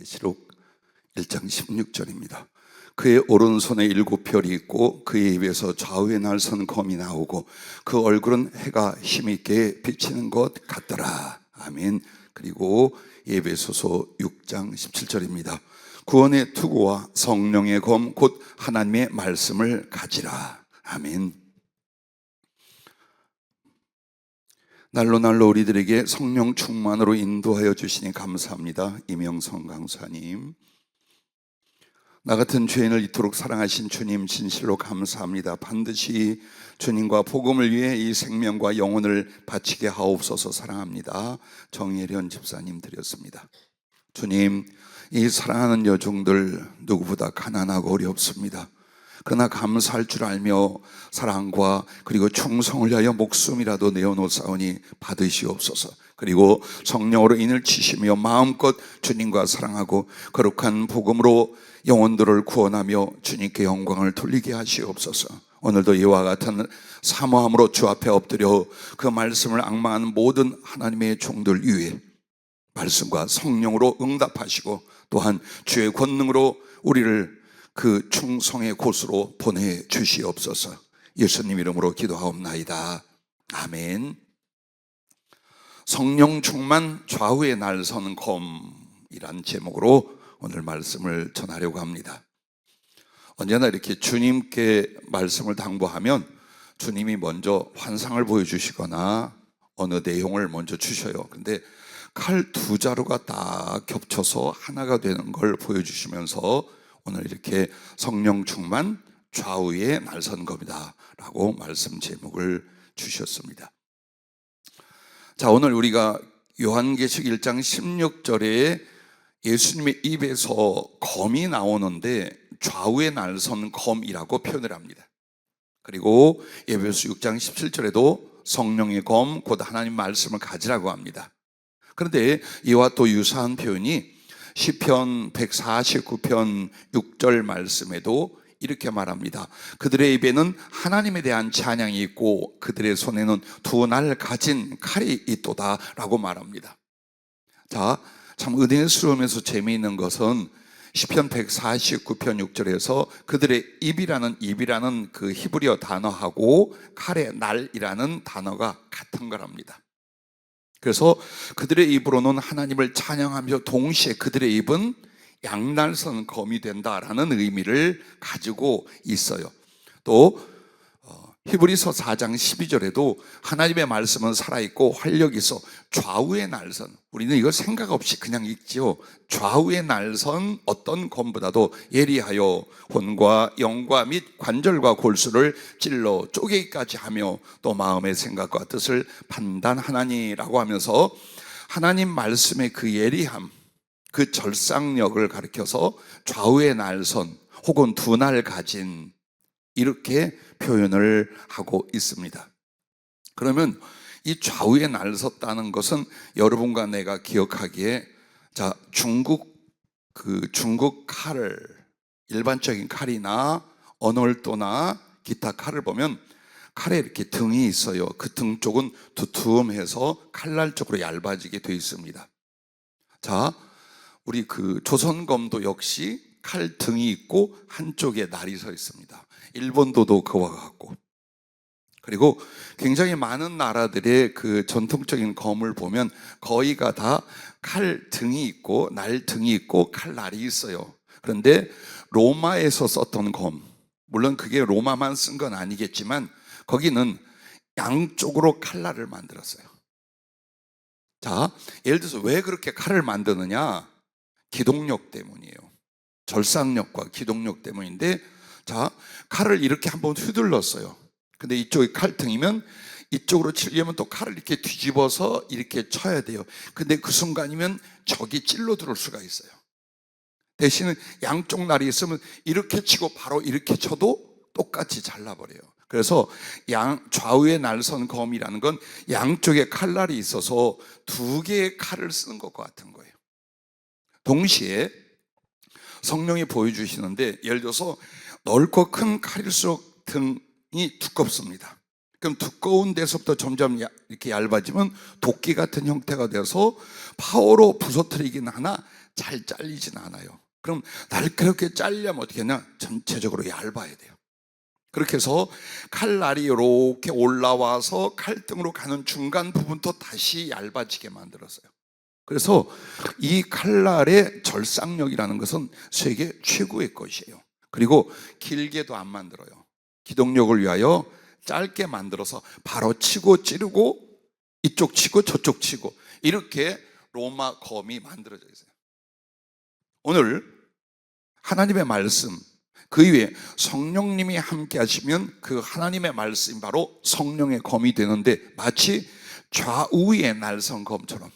요한계시록 1장 16절입니다. 그의 오른손에 7별이 있고 그의 입에서 좌우에 날선 검이 나오고 그 얼굴은 해가 힘있게 비치는 것 같더라. 아멘. 그리고 에베소서 6장 17절입니다. 구원의 투구와 성령의 검 곧 하나님의 말씀을 가지라. 아멘. 날로 날로 우리들에게 성령 충만으로 인도하여 주시니 감사합니다. 이명성 강사님, 나 같은 죄인을 이토록 사랑하신 주님 진실로 감사합니다. 반드시 주님과 복음을 위해 이 생명과 영혼을 바치게 하옵소서. 사랑합니다. 정예련 집사님 드렸습니다. 주님, 이 사랑하는 여종들 누구보다 가난하고 어렵습니다. 그러나 감사할 줄 알며 사랑과 그리고 충성을 위하여 목숨이라도 내어놓사오니 받으시옵소서. 그리고 성령으로 인을 치시며 마음껏 주님과 사랑하고 거룩한 복음으로 영혼들을 구원하며 주님께 영광을 돌리게 하시옵소서. 오늘도 이와 같은 사모함으로 주 앞에 엎드려 그 말씀을 앙망하는 모든 하나님의 종들 위에 말씀과 성령으로 응답하시고 또한 주의 권능으로 우리를 그 충성의 곳으로 보내주시옵소서. 예수님 이름으로 기도하옵나이다. 아멘. 성령 충만 좌우에 날선 검이란 제목으로 오늘 말씀을 전하려고 합니다. 언제나 이렇게 주님께 말씀을 당부하면 주님이 먼저 환상을 보여주시거나 어느 내용을 먼저 주셔요. 근데 칼 두 자루가 딱 겹쳐서 하나가 되는 걸 보여주시면서 오늘 이렇게 성령 충만 좌우에 날선 겁니다 라고 말씀 제목을 주셨습니다. 자, 오늘 우리가 요한계시록 1장 16절에 예수님의 입에서 검이 나오는데 좌우에 날선 검이라고 표현을 합니다. 그리고 에베소 6장 17절에도 성령의 검 곧 하나님 말씀을 가지라고 합니다. 그런데 이와 또 유사한 표현이 시편 149편 6절 말씀에도 이렇게 말합니다. 그들의 입에는 하나님에 대한 찬양이 있고 그들의 손에는 두 날 가진 칼이 있도다 라고 말합니다. 자, 참 은혜스러우면서 재미있는 것은 시편 149편 6절에서 그들의 입이라는 그 히브리어 단어하고 칼의 날이라는 단어가 같은 거랍니다. 그래서 그들의 입으로는 하나님을 찬양하며 동시에 그들의 입은 양날선 검이 된다라는 의미를 가지고 있어요. 또 히브리서 4장 12절에도 하나님의 말씀은 살아있고 활력이 있어 좌우의 날선, 우리는 이걸 생각 없이 그냥 읽지요. 좌우의 날선 어떤 검보다도 예리하여魂과 영과 및 관절과 골수를 찔러 쪼개기까지 하며 또 마음의 생각과 뜻을 판단하나니라고 하면서 하나님 말씀의 그 예리함, 그 절상력을 가리켜서 좌우의 날선 혹은 두 날 가진 이렇게 표현을 하고 있습니다. 그러면 이 좌우에 날섰다는 것은 여러분과 내가 기억하기에 자, 중국 칼을 일반적인 칼이나 언월도나 기타 칼을 보면 칼에 이렇게 등이 있어요. 그 등 쪽은 두툼해서 칼날 쪽으로 얇아지게 되어 있습니다. 자, 우리 그 조선검도 역시 칼 등이 있고 한쪽에 날이 서 있습니다. 일본도도 그와 같고, 그리고 굉장히 많은 나라들의 그 전통적인 검을 보면 거의가 다 칼 등이 있고 날 등이 있고 칼 날이 있어요. 그런데 로마에서 썼던 검, 물론 그게 로마만 쓴 건 아니겠지만 거기는 양쪽으로 칼날을 만들었어요. 자, 예를 들어서 왜 그렇게 칼을 만드느냐? 기동력 때문이에요. 절상력과 기동력 때문인데, 자, 칼을 이렇게 한번 휘둘렀어요. 근데 이쪽이 칼등이면 이쪽으로 치려면 또 칼을 이렇게 뒤집어서 이렇게 쳐야 돼요. 근데 그 순간이면 적이 찔러 들어올 수가 있어요. 대신에 양쪽 날이 있으면 이렇게 치고 바로 이렇게 쳐도 똑같이 잘라버려요. 그래서 좌우에 날선 검이라는 건 양쪽에 칼날이 있어서 두 개의 칼을 쓰는 것과 같은 거예요. 동시에 성령이 보여주시는데, 예를 들어서 넓고 큰 칼일수록 등이 두껍습니다. 그럼 두꺼운 데서부터 점점 이렇게 얇아지면 도끼 같은 형태가 돼서 파워로 부서뜨리긴 하나 잘 잘리진 않아요. 그럼 날카롭게 잘리려면 어떻게 하냐? 전체적으로 얇아야 돼요. 그렇게 해서 칼날이 이렇게 올라와서 칼등으로 가는 중간 부분도 다시 얇아지게 만들었어요. 그래서 이 칼날의 절삭력이라는 것은 세계 최고의 것이에요. 그리고 길게도 안 만들어요. 기동력을 위하여 짧게 만들어서 바로 치고 찌르고 이쪽 치고 저쪽 치고 이렇게 로마 검이 만들어져 있어요. 오늘 하나님의 말씀, 그 이외에 성령님이 함께 하시면 그 하나님의 말씀이 바로 성령의 검이 되는데, 마치 좌우의 날성검처럼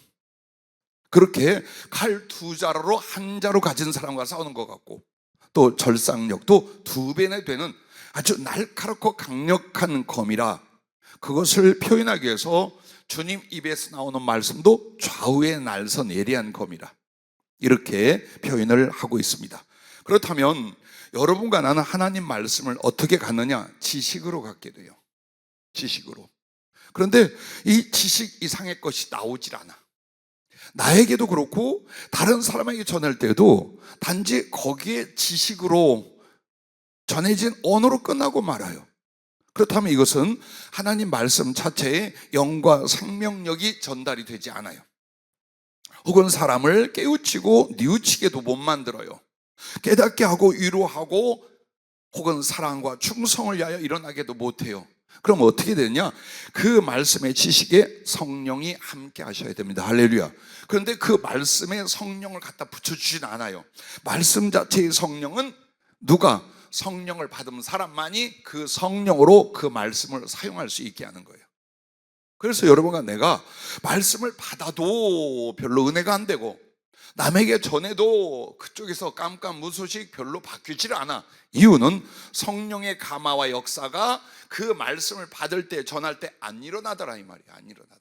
그렇게 칼 두 자루로 한 자루 가진 사람과 싸우는 것 같고, 또 절삭력도 두 배나 되는 아주 날카롭고 강력한 검이라, 그것을 표현하기 위해서 주님 입에서 나오는 말씀도 좌우의 날선 예리한 검이라, 이렇게 표현을 하고 있습니다. 그렇다면 여러분과 나는 하나님 말씀을 어떻게 갖느냐? 지식으로 갖게 돼요. 지식으로. 그런데 이 지식 이상의 것이 나오질 않아. 나에게도 그렇고 다른 사람에게 전할 때도 단지 거기에 지식으로 전해진 언어로 끝나고 말아요. 그렇다면 이것은 하나님 말씀 자체의 영과 생명력이 전달이 되지 않아요. 혹은 사람을 깨우치고 뉘우치게도 못 만들어요. 깨닫게 하고 위로하고 혹은 사랑과 충성을 위하여 일어나게도 못해요. 그럼 어떻게 되느냐? 그 말씀의 지식에 성령이 함께 하셔야 됩니다. 할렐루야. 그런데 그 말씀에 성령을 갖다 붙여주진 않아요. 말씀 자체의 성령은 누가? 성령을 받은 사람만이 그 성령으로 그 말씀을 사용할 수 있게 하는 거예요. 그래서 여러분과 내가 말씀을 받아도 별로 은혜가 안 되고, 남에게 전해도 그쪽에서 깜깜무소식 별로 바뀌질 않아. 이유는 성령의 감화와 역사가 그 말씀을 받을 때, 전할 때 안 일어나더라, 이 말이야. 안 일어나더라.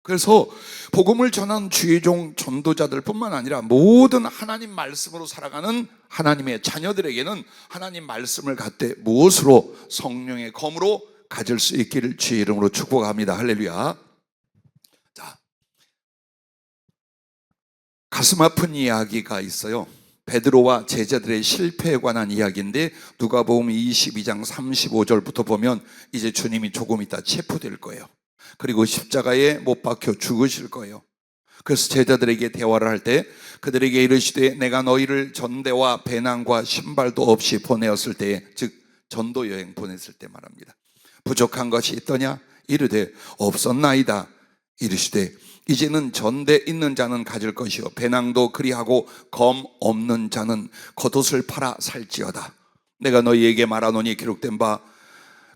그래서 복음을 전한 주의 종 전도자들 뿐만 아니라 모든 하나님 말씀으로 살아가는 하나님의 자녀들에게는 하나님 말씀을 갖되 무엇으로? 성령의 검으로 가질 수 있기를 주의 이름으로 축복합니다. 할렐루야. 자, 가슴 아픈 이야기가 있어요. 베드로와 제자들의 실패에 관한 이야기인데, 누가복음 22장 35절부터 보면 이제 주님이 조금 있다 체포될 거예요. 그리고 십자가에 못 박혀 죽으실 거예요. 그래서 제자들에게 대화를 할 때 그들에게 이르시되, 내가 너희를 전대와 배낭과 신발도 없이 보내었을 때에, 즉 전도 여행 보냈을 때 말합니다. 부족한 것이 있더냐? 이르되 없었나이다. 이르시되 이제는 전대 있는 자는 가질 것이요 배낭도 그리하고 검 없는 자는 겉옷을 팔아 살지어다. 내가 너희에게 말하노니 기록된 바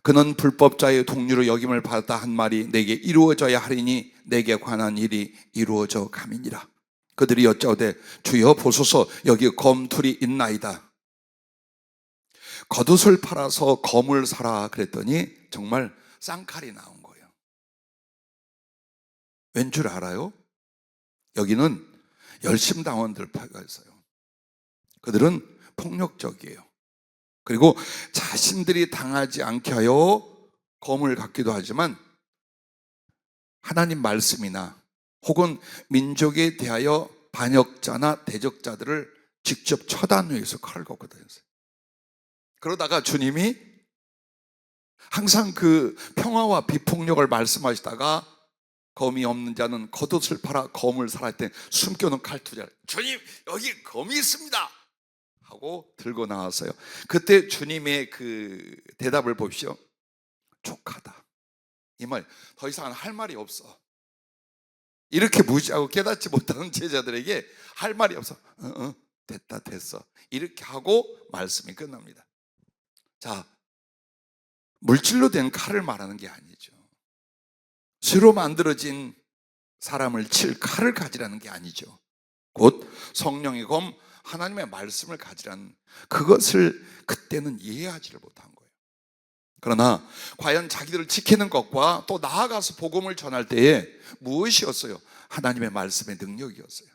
그는 불법자의 동류로 여김을 받았다 한 말이 내게 이루어져야 하리니 내게 관한 일이 이루어져 감이니라. 그들이 여짜오되 주여 보소서 여기 검 둘이 있나이다. 겉옷을 팔아서 검을 사라 그랬더니 정말 쌍칼이 나온 거예요. 왠 줄 알아요? 여기는 열심당원들파가 있어요. 그들은 폭력적이에요. 그리고 자신들이 당하지 않게 하여 검을 갖기도 하지만, 하나님 말씀이나 혹은 민족에 대하여 반역자나 대적자들을 직접 처단 위해서 칼을 갖고 다녔어요. 그러다가 주님이 항상 그 평화와 비폭력을 말씀하시다가 검이 없는 자는 겉옷을 팔아 검을 사라 할 때 숨겨놓은 칼투자를, 주님 여기 검이 있습니다 하고 들고 나왔어요. 그때 주님의 그 대답을 보십시오. 족하다. 이 말, 더 이상 할 말이 없어. 이렇게 무시하고 깨닫지 못하는 제자들에게 할 말이 없어. 됐다 됐어 이렇게 하고 말씀이 끝납니다. 자, 물질로 된 칼을 말하는 게 아니죠. 쇠로 만들어진 사람을 칠 칼을 가지라는 게 아니죠. 곧 성령의 검, 하나님의 말씀을 가지라는, 그것을 그때는 이해하지를 못한 거예요. 그러나 과연 자기들을 지키는 것과 또 나아가서 복음을 전할 때에 무엇이었어요? 하나님의 말씀의 능력이었어요.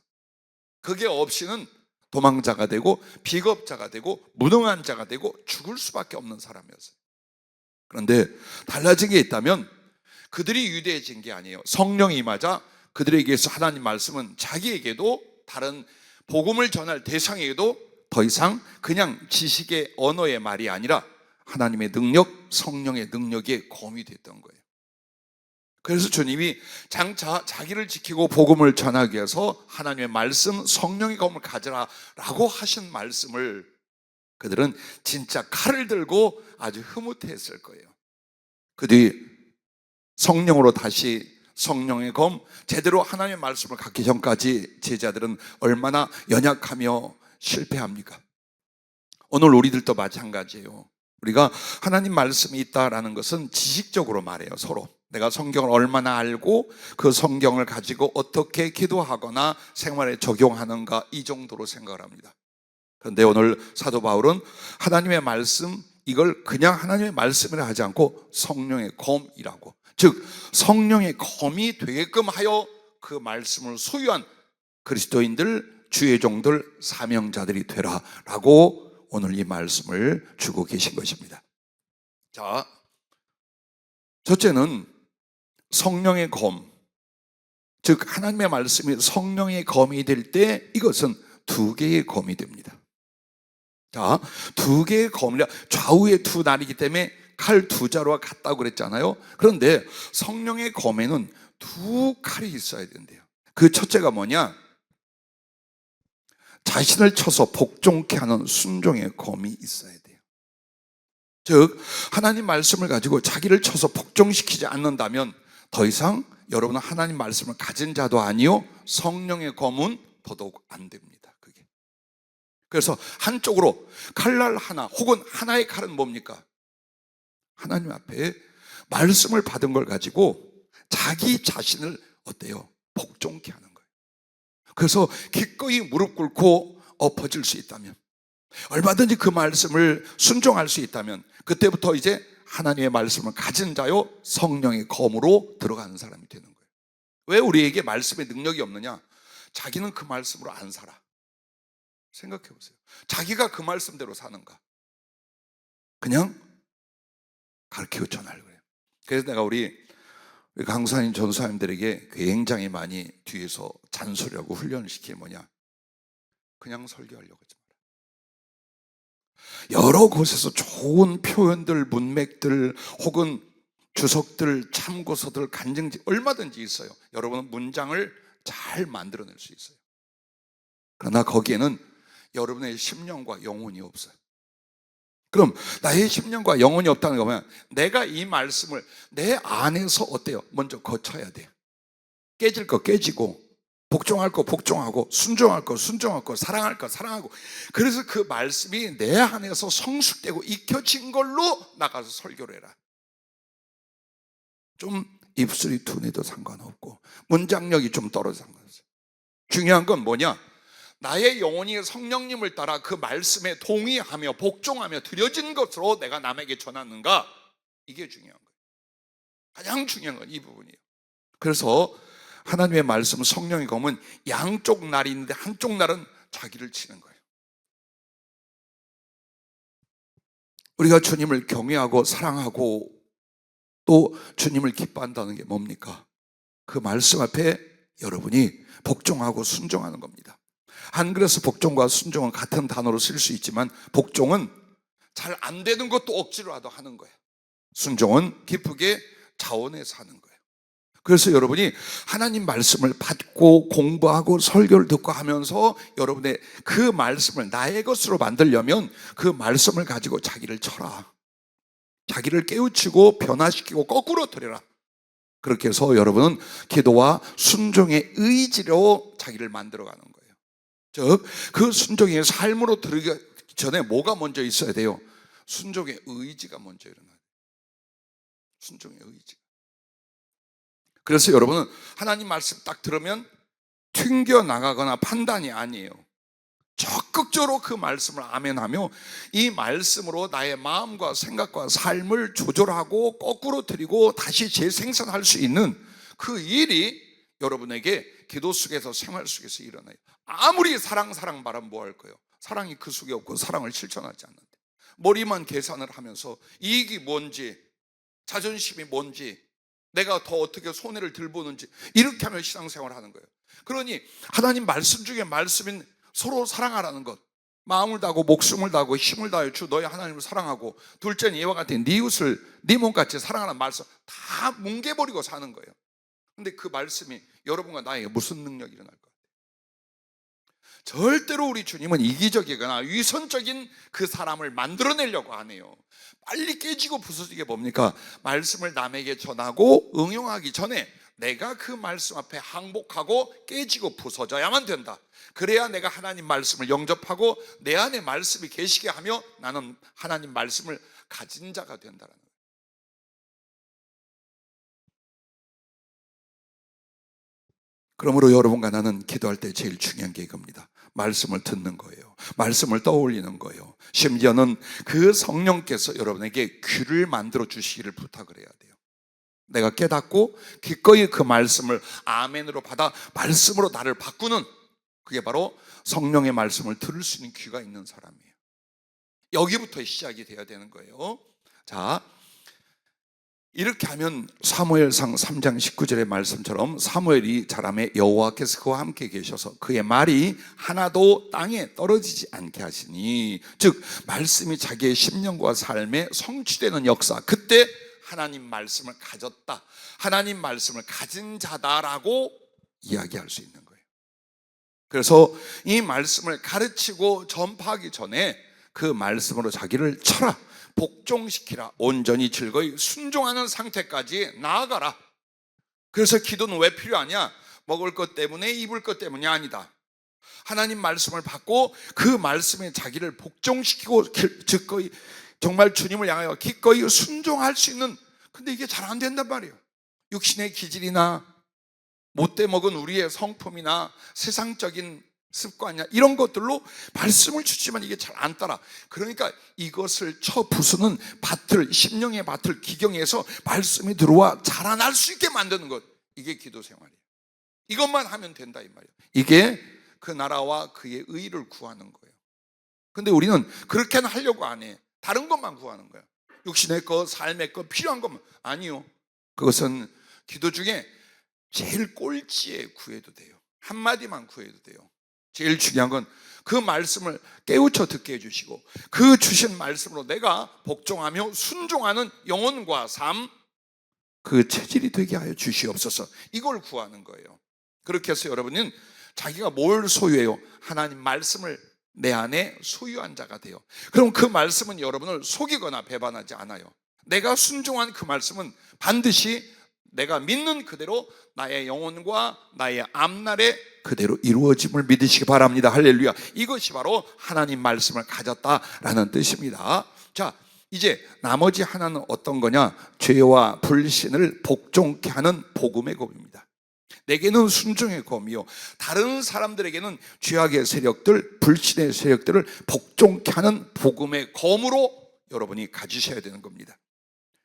그게 없이는 도망자가 되고 비겁자가 되고 무능한 자가 되고 죽을 수밖에 없는 사람이었어요. 그런데 달라진 게 있다면 그들이 유대해진 게 아니에요. 성령이 임하자 그들에게서 하나님 말씀은 자기에게도 다른 복음을 전할 대상에게도 더 이상 그냥 지식의 언어의 말이 아니라 하나님의 능력, 성령의 능력이 검이 됐던 거예요. 그래서 주님이 장차 자기를 지키고 복음을 전하기 위해서 하나님의 말씀, 성령의 검을 가져라라고 하신 말씀을 그들은 진짜 칼을 들고 아주 흐뭇해했을 거예요. 그 뒤 성령으로 다시 성령의 검, 제대로 하나님의 말씀을 갖기 전까지 제자들은 얼마나 연약하며 실패합니까? 오늘 우리들도 마찬가지예요. 우리가 하나님 말씀이 있다라는 것은 지식적으로 말해요. 서로 내가 성경을 얼마나 알고 그 성경을 가지고 어떻게 기도하거나 생활에 적용하는가, 이 정도로 생각을 합니다. 그런데 오늘 사도 바울은 하나님의 말씀, 이걸 그냥 하나님의 말씀이라 하지 않고 성령의 검이라고, 즉 성령의 검이 되게끔 하여 그 말씀을 소유한 그리스도인들, 주의 종들, 사명자들이 되라라고 오늘 이 말씀을 주고 계신 것입니다. 자, 첫째는 성령의 검, 즉 하나님의 말씀이 성령의 검이 될 때 이것은 두 개의 검이 됩니다. 자, 두 개의 검이라, 좌우에 두 날이기 때문에 칼 두 자루와 같다고 그랬잖아요. 그런데 성령의 검에는 두 칼이 있어야 된대요. 그 첫째가 뭐냐? 자신을 쳐서 복종케 하는 순종의 검이 있어야 돼요. 즉 하나님 말씀을 가지고 자기를 쳐서 복종시키지 않는다면 더 이상 여러분은 하나님 말씀을 가진 자도 아니요, 성령의 검은 더더욱 안 됩니다. 그게. 그래서 한쪽으로 칼날 하나 혹은 하나의 칼은 뭡니까? 하나님 앞에 말씀을 받은 걸 가지고 자기 자신을 어때요? 복종케 하는 거예요. 그래서 기꺼이 무릎 꿇고 엎어질 수 있다면, 얼마든지 그 말씀을 순종할 수 있다면 그때부터 이제 하나님의 말씀을 가진 자요, 성령의 검으로 들어가는 사람이 되는 거예요. 왜 우리에게 말씀의 능력이 없느냐? 자기는 그 말씀으로 안 살아. 생각해 보세요. 자기가 그 말씀대로 사는가? 그냥 가르치고 전하려고 해요. 그래서 내가 우리 강사님, 전사님들에게 굉장히 많이 뒤에서 잔소리하고 훈련을 시키는 뭐냐? 그냥 설교하려고 하지 마라. 여러 곳에서 좋은 표현들, 문맥들 혹은 주석들, 참고서들, 간증지 얼마든지 있어요. 여러분은 문장을 잘 만들어낼 수 있어요. 그러나 거기에는 여러분의 심령과 영혼이 없어요. 그럼 나의 심령과 영혼이 없다는 거 뭐냐? 내가 이 말씀을 내 안에서 어때요? 먼저 거쳐야 돼요. 깨질 거 깨지고, 복종할 거 복종하고, 순종할 거 순종하고, 사랑할 거 사랑하고, 그래서 그 말씀이 내 안에서 성숙되고 익혀진 걸로 나가서 설교를 해라. 좀 입술이 둔해도 상관없고 문장력이 좀 떨어져 상관없어요. 중요한 건 뭐냐? 나의 영혼이 성령님을 따라 그 말씀에 동의하며 복종하며 드려진 것으로 내가 남에게 전하는가? 이게 중요한 거예요. 가장 중요한 건 이 부분이에요. 그래서 하나님의 말씀, 성령의 검은 양쪽 날이 있는데 한쪽 날은 자기를 치는 거예요. 우리가 주님을 경외하고 사랑하고 또 주님을 기뻐한다는 게 뭡니까? 그 말씀 앞에 여러분이 복종하고 순종하는 겁니다. 한글에서 복종과 순종은 같은 단어로 쓸 수 있지만 복종은 잘 안 되는 것도 억지로라도 하는 거예요. 순종은 기쁘게 자원해서 하는 거예요. 그래서 여러분이 하나님 말씀을 받고 공부하고 설교를 듣고 하면서 여러분의 그 말씀을 나의 것으로 만들려면 그 말씀을 가지고 자기를 쳐라. 자기를 깨우치고 변화시키고 거꾸로 들여라. 그렇게 해서 여러분은 기도와 순종의 의지로 자기를 만들어가는 거예요. 즉, 그 순종의 삶으로 들어가기 전에 뭐가 먼저 있어야 돼요? 순종의 의지가 먼저 일어나요. 순종의 의지. 그래서 여러분은 하나님 말씀 딱 들으면 튕겨나가거나 판단이 아니에요. 적극적으로 그 말씀을 아멘하며 이 말씀으로 나의 마음과 생각과 삶을 조절하고 거꾸로 드리고 다시 재생산할 수 있는 그 일이 여러분에게 기도 속에서 생활 속에서 일어나요. 아무리 사랑 말하면 뭐 할 거예요? 사랑이 그 속에 없고 사랑을 실천하지 않는데 머리만 계산을 하면서 이익이 뭔지, 자존심이 뭔지, 내가 더 어떻게 손해를 덜 보는지 이렇게 하면 신앙생활을 하는 거예요. 그러니 하나님 말씀 중에 말씀인 서로 사랑하라는 것, 마음을 다하고 목숨을 다하고 힘을 다하여 주 너희 하나님을 사랑하고, 둘째는 이와 같은 네 이웃을 네 몸같이 사랑하라는 말씀 다 뭉개버리고 사는 거예요. 근데 그 말씀이 여러분과 나에게 무슨 능력이 일어날 것 같아요? 절대로 우리 주님은 이기적이거나 위선적인 그 사람을 만들어내려고 안 해요. 빨리 깨지고 부서지게 뭡니까? 말씀을 남에게 전하고 응용하기 전에 내가 그 말씀 앞에 항복하고 깨지고 부서져야만 된다. 그래야 내가 하나님 말씀을 영접하고 내 안에 말씀이 계시게 하며 나는 하나님 말씀을 가진 자가 된다는 거예요. 그러므로 여러분과 나는 기도할 때 제일 중요한 게 이겁니다. 말씀을 듣는 거예요. 말씀을 떠올리는 거예요. 심지어는 그 성령께서 여러분에게 귀를 만들어 주시기를 부탁을 해야 돼요. 내가 깨닫고 기꺼이 그 말씀을 아멘으로 받아 말씀으로 나를 바꾸는, 그게 바로 성령의 말씀을 들을 수 있는 귀가 있는 사람이에요. 여기부터 시작이 돼야 되는 거예요. 자, 이렇게 하면 사무엘상 3장 19절의 말씀처럼 사무엘이 자라매 여호와께서 그와 함께 계셔서 그의 말이 하나도 땅에 떨어지지 않게 하시니, 즉 말씀이 자기의 심령과 삶에 성취되는 역사, 그때 하나님 말씀을 가졌다, 하나님 말씀을 가진 자다라고 이야기할 수 있는 거예요. 그래서 이 말씀을 가르치고 전파하기 전에 그 말씀으로 자기를 쳐라, 복종시키라, 온전히 즐거이 순종하는 상태까지 나아가라. 그래서 기도는 왜 필요하냐? 먹을 것 때문에, 입을 것 때문이 아니다. 하나님 말씀을 받고 그 말씀에 자기를 복종시키고 즉거이 정말 주님을 향하여 기꺼이 순종할 수 있는, 근데 이게 잘 안 된단 말이에요. 육신의 기질이나 못돼 먹은 우리의 성품이나 세상적인 습관이나 이런 것들로 말씀을 주지만 이게 잘 안 따라. 그러니까 이것을 쳐 부수는 밭을, 심령의 밭을 기경해서 말씀이 들어와 자라날 수 있게 만드는 것, 이게 기도 생활이에요. 이것만 하면 된다 이 말이에요. 이게 그 나라와 그의 의를 구하는 거예요. 근데 우리는 그렇게는 하려고 안 해. 다른 것만 구하는 거예요. 육신의 것, 삶의 것, 필요한 것만. 아니요, 그것은 기도 중에 제일 꼴찌에 구해도 돼요. 한마디만 구해도 돼요. 제일 중요한 건 그 말씀을 깨우쳐 듣게 해주시고 그 주신 말씀으로 내가 복종하며 순종하는 영혼과 삶, 그 체질이 되게 하여 주시옵소서. 이걸 구하는 거예요. 그렇게 해서 여러분은 자기가 뭘 소유해요? 하나님 말씀을 내 안에 소유한 자가 돼요. 그럼 그 말씀은 여러분을 속이거나 배반하지 않아요. 내가 순종한 그 말씀은 반드시 내가 믿는 그대로 나의 영혼과 나의 앞날에 그대로 이루어짐을 믿으시기 바랍니다. 할렐루야. 이것이 바로 하나님 말씀을 가졌다라는 뜻입니다. 자, 이제 나머지 하나는 어떤 거냐? 죄와 불신을 복종케 하는 복음의 검입니다. 내게는 순종의 검이요, 다른 사람들에게는 죄악의 세력들, 불신의 세력들을 복종케 하는 복음의 검으로 여러분이 가지셔야 되는 겁니다.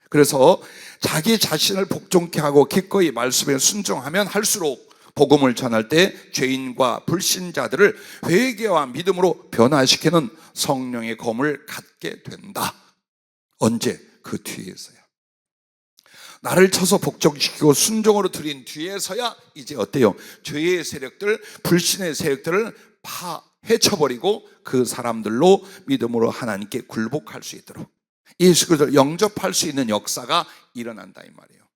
그래서 자기 자신을 복종케 하고 기꺼이 말씀에 순종하면 할수록 복음을 전할 때 죄인과 불신자들을 회개와 믿음으로 변화시키는 성령의 검을 갖게 된다. 언제? 그 뒤에서야. 나를 쳐서 복종시키고 순종으로 드린 뒤에서야 이제 어때요? 죄의 세력들, 불신의 세력들을 해쳐버리고 그 사람들로 믿음으로 하나님께 굴복할 수 있도록 예수 그리스도를 영접할 수 있는 역사가 일어난다 이 말이에요.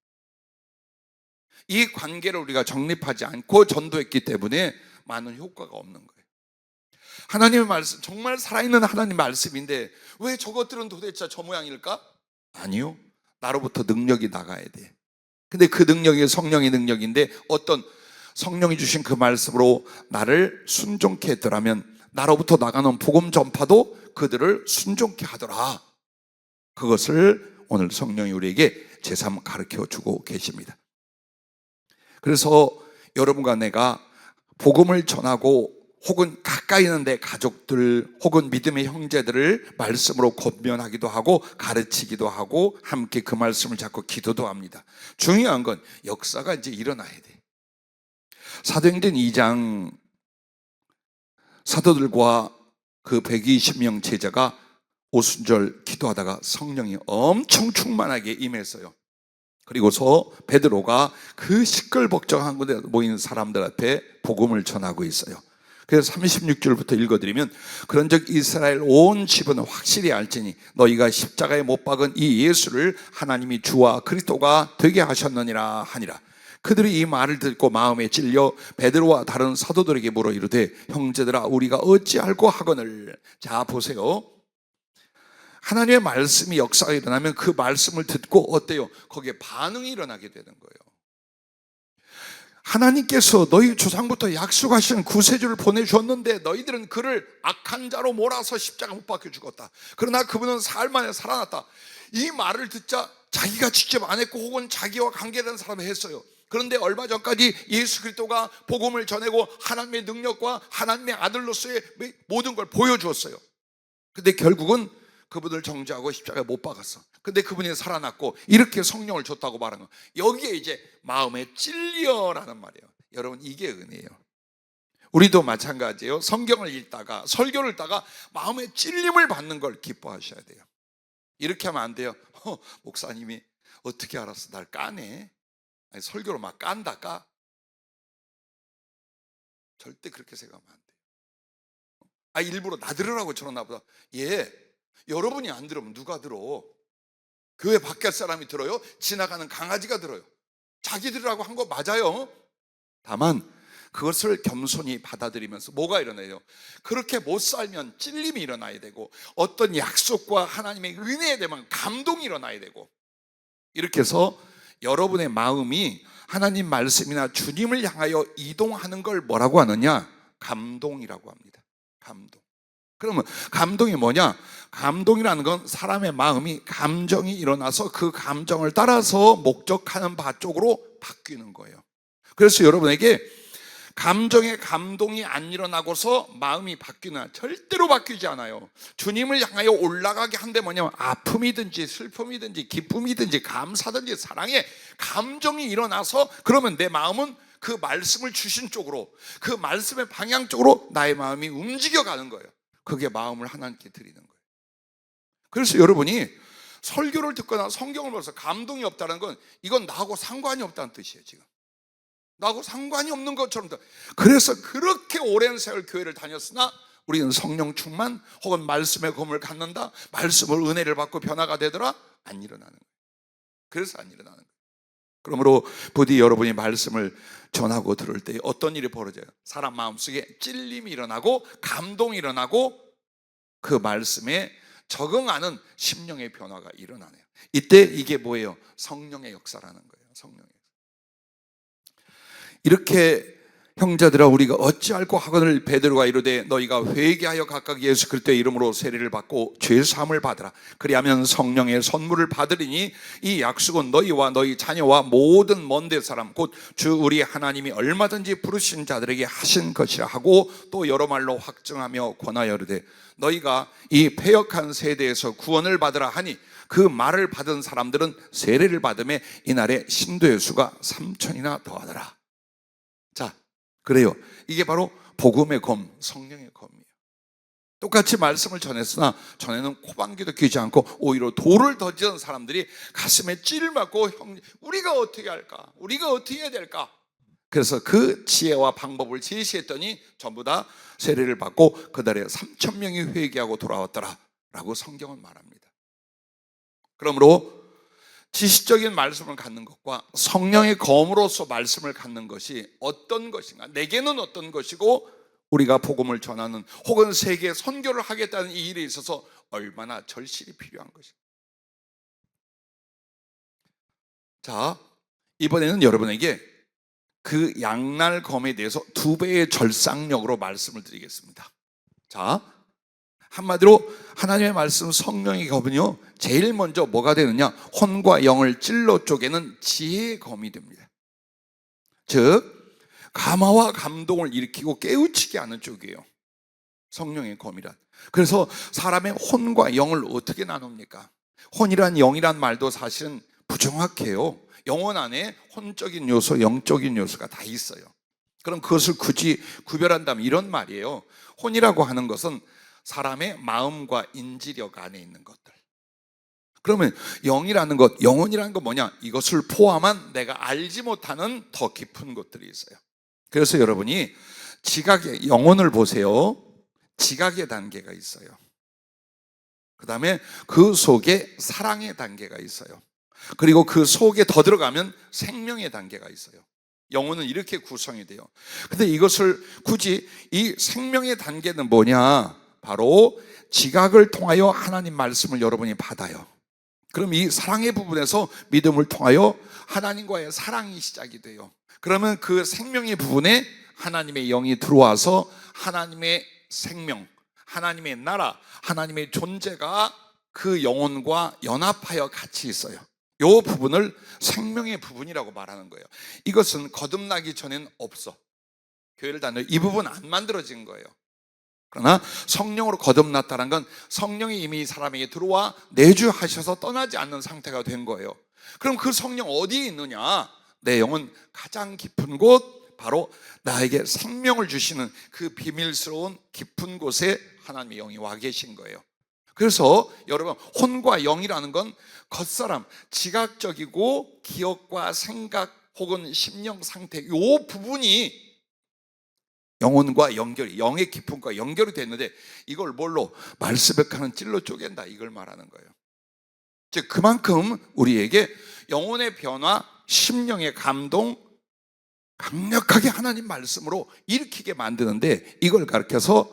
이 관계를 우리가 정립하지 않고 전도했기 때문에 많은 효과가 없는 거예요. 하나님의 말씀, 정말 살아있는 하나님 말씀인데 왜 저것들은 도대체 저 모양일까? 아니요, 나로부터 능력이 나가야 돼. 근데 그 능력이 성령의 능력인데, 어떤 성령이 주신 그 말씀으로 나를 순종케 했더라면 나로부터 나가는 복음 전파도 그들을 순종케 하더라. 그것을 오늘 성령이 우리에게 제삼 가르쳐 주고 계십니다. 그래서 여러분과 내가 복음을 전하고 혹은 가까이 있는 내 가족들 혹은 믿음의 형제들을 말씀으로 권면하기도 하고 가르치기도 하고 함께 그 말씀을 잡고 기도도 합니다. 중요한 건 역사가 이제 일어나야 돼. 사도행전 2장 사도들과 그 120명 제자가 오순절 기도하다가 성령이 엄청 충만하게 임했어요. 그리고서 베드로가 그 시끌벅적한 곳에 모인 사람들 앞에 복음을 전하고 있어요. 그래서 36절부터 읽어드리면, 그런즉 이스라엘 온 집은 확실히 알지니 너희가 십자가에 못 박은 이 예수를 하나님이 주와 그리스도가 되게 하셨느니라 하니라. 그들이 이 말을 듣고 마음에 찔려 베드로와 다른 사도들에게 물어 이르되, 형제들아 우리가 어찌할꼬 하거늘. 자 보세요, 하나님의 말씀이 역사가 일어나면 그 말씀을 듣고 어때요? 거기에 반응이 일어나게 되는 거예요. 하나님께서 너희 조상부터 약속하신 구세주를 보내주었는데 너희들은 그를 악한 자로 몰아서 십자가 못 박혀 죽었다. 그러나 그분은 사흘 만에 살아났다. 이 말을 듣자 자기가 직접 안 했고 혹은 자기와 관계된 사람이 했어요. 그런데 얼마 전까지 예수 그리스도가 복음을 전하고 하나님의 능력과 하나님의 아들로서의 모든 걸 보여주었어요. 근데 결국은 그분을 정죄하고 십자가에 못 박았어. 근데 그분이 살아났고 이렇게 성령을 줬다고 말하는 거예요. 여기에 이제 마음에 찔려라는 말이에요. 여러분, 이게 은혜예요. 우리도 마찬가지예요. 성경을 읽다가 설교를 읽다가 마음에 찔림을 받는 걸 기뻐하셔야 돼요. 이렇게 하면 안 돼요. 목사님이 어떻게 알았어? 날 까네. 아니, 설교로 막 깐다 까. 절대 그렇게 생각하면 안 돼요. 일부러 나 들으라고 저러나 보다. 여러분이 안 들으면 누가 들어? 교회 밖에 사람이 들어요? 지나가는 강아지가 들어요? 자기 들으라고 한 거 맞아요. 다만 그것을 겸손히 받아들이면서 뭐가 일어나요? 그렇게 못 살면 찔림이 일어나야 되고, 어떤 약속과 하나님의 은혜에 대한 감동이 일어나야 되고, 이렇게 해서 여러분의 마음이 하나님 말씀이나 주님을 향하여 이동하는 걸 뭐라고 하느냐? 감동이라고 합니다. 감동. 그러면 감동이 뭐냐? 감동이라는 건 사람의 마음이 감정이 일어나서 그 감정을 따라서 목적하는 바 쪽으로 바뀌는 거예요. 그래서 여러분에게 감정의 감동이 안 일어나고서 마음이 바뀌나? 절대로 바뀌지 않아요. 주님을 향하여 올라가게 한데 뭐냐면 아픔이든지 슬픔이든지 기쁨이든지 감사든지 사랑의 감정이 일어나서, 그러면 내 마음은 그 말씀을 주신 쪽으로, 그 말씀의 방향 쪽으로 나의 마음이 움직여가는 거예요. 그게 마음을 하나님께 드리는 거예요. 그래서 여러분이 설교를 듣거나 성경을 보면서 감동이 없다는 건 이건 나하고 상관이 없다는 뜻이에요. 지금 나하고 상관이 없는 것처럼. 그래서 그렇게 오랜 세월 교회를 다녔으나 우리는 성령 충만 혹은 말씀의 검을 갖는다, 말씀을 은혜를 받고 변화가 되더라, 안 일어나는 거예요. 그래서 안 일어나는 거예요. 그러므로 부디 여러분이 말씀을 전하고 들을 때 어떤 일이 벌어져요? 사람 마음속에 찔림이 일어나고 감동이 일어나고 그 말씀에 적응하는 심령의 변화가 일어나네요. 이때 이게 뭐예요? 성령의 역사라는 거예요. 성령의 역사. 이렇게 형제들아 우리가 어찌할꼬 하거늘 베드로가 이르되 너희가 회개하여 각각 예수 그리스도의 이름으로 세례를 받고 죄 사함을 받으라. 그리하면 성령의 선물을 받으리니 이 약속은 너희와 너희 자녀와 모든 먼데 사람 곧 주 우리 하나님이 얼마든지 부르신 자들에게 하신 것이라 하고, 또 여러 말로 확증하며 권하여 이르되 너희가 이 패역한 세대에서 구원을 받으라 하니, 그 말을 받은 사람들은 세례를 받음에 이날에 신도의 수가 3,000이나 더하더라. 자, 그래요. 이게 바로 복음의 검, 성령의 검이에요. 똑같이 말씀을 전했으나 전에는 코방귀도 뀌지 않고 오히려 돌을 던지던 사람들이 가슴에 찔 맞고 우리가 어떻게 할까? 우리가 어떻게 해야 될까? 그래서 그 지혜와 방법을 제시했더니 전부 다 세례를 받고 그달에 3,000명이 회개하고 돌아왔더라 라고 성경은 말합니다. 그러므로 지식적인 말씀을 갖는 것과 성령의 검으로서 말씀을 갖는 것이 어떤 것인가, 내게는 어떤 것이고 우리가 복음을 전하는 혹은 세계에 선교를 하겠다는 이 일에 있어서 얼마나 절실히 필요한 것인가. 자, 이번에는 여러분에게 그 양날검에 대해서 2배의 절상력으로 말씀을 드리겠습니다. 자, 한마디로 하나님의 말씀 성령의 검은요, 제일 먼저 뭐가 되느냐? 혼과 영을 찔러 쪼개는 지혜의 검이 됩니다. 즉 감화와 감동을 일으키고 깨우치게 하는 쪽이에요, 성령의 검이란. 그래서 사람의 혼과 영을 어떻게 나눕니까? 혼이란 영이란 말도 사실은 부정확해요. 영혼 안에 혼적인 요소, 영적인 요소가 다 있어요. 그럼 그것을 굳이 구별한다면 이런 말이에요. 혼이라고 하는 것은 사람의 마음과 인지력 안에 있는 것들, 그러면 영이라는 것, 영혼이라는 건 뭐냐? 이것을 포함한 내가 알지 못하는 더 깊은 것들이 있어요. 그래서 여러분이 지각의 영혼을 보세요. 지각의 단계가 있어요. 그 다음에 그 속에 사랑의 단계가 있어요. 그리고 그 속에 더 들어가면 생명의 단계가 있어요. 영혼은 이렇게 구성이 돼요. 근데 이것을 굳이 이 생명의 단계는 뭐냐? 바로 지각을 통하여 하나님 말씀을 여러분이 받아요. 그럼 이 사랑의 부분에서 믿음을 통하여 하나님과의 사랑이 시작이 돼요. 그러면 그 생명의 부분에 하나님의 영이 들어와서 하나님의 생명, 하나님의 나라, 하나님의 존재가 그 영혼과 연합하여 같이 있어요. 이 부분을 생명의 부분이라고 말하는 거예요. 이것은 거듭나기 전엔 없어. 교회를 다녀 이 부분 안 만들어진 거예요. 그러나 성령으로 거듭났다는 건 성령이 이미 사람에게 들어와 내주하셔서 떠나지 않는 상태가 된 거예요. 그럼 그 성령 어디에 있느냐? 내 영은 가장 깊은 곳, 바로 나에게 생명을 주시는 그 비밀스러운 깊은 곳에 하나님의 영이 와 계신 거예요. 그래서 여러분, 혼과 영이라는 건 겉사람, 지각적이고 기억과 생각 혹은 심령 상태, 이 부분이 영혼과 연결이, 영의 깊음과 연결이 됐는데 이걸 뭘로? 말스백하는 찔러 쪼갠다, 이걸 말하는 거예요. 즉 그만큼 우리에게 영혼의 변화, 심령의 감동, 강력하게 하나님 말씀으로 일으키게 만드는데 이걸 가르쳐서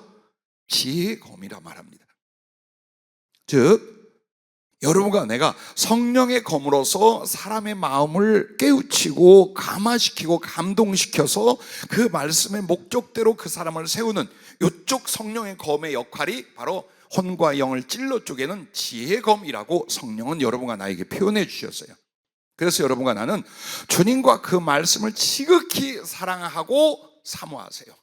지혜의 검이라 말합니다. 즉 여러분과 내가 성령의 검으로서 사람의 마음을 깨우치고 감화시키고 감동시켜서 그 말씀의 목적대로 그 사람을 세우는 이쪽 성령의 검의 역할이 바로 혼과 영을 찔러 쪼개는 지혜의 검이라고 성령은 여러분과 나에게 표현해 주셨어요. 그래서 여러분과 나는 주님과 그 말씀을 지극히 사랑하고 사모하세요.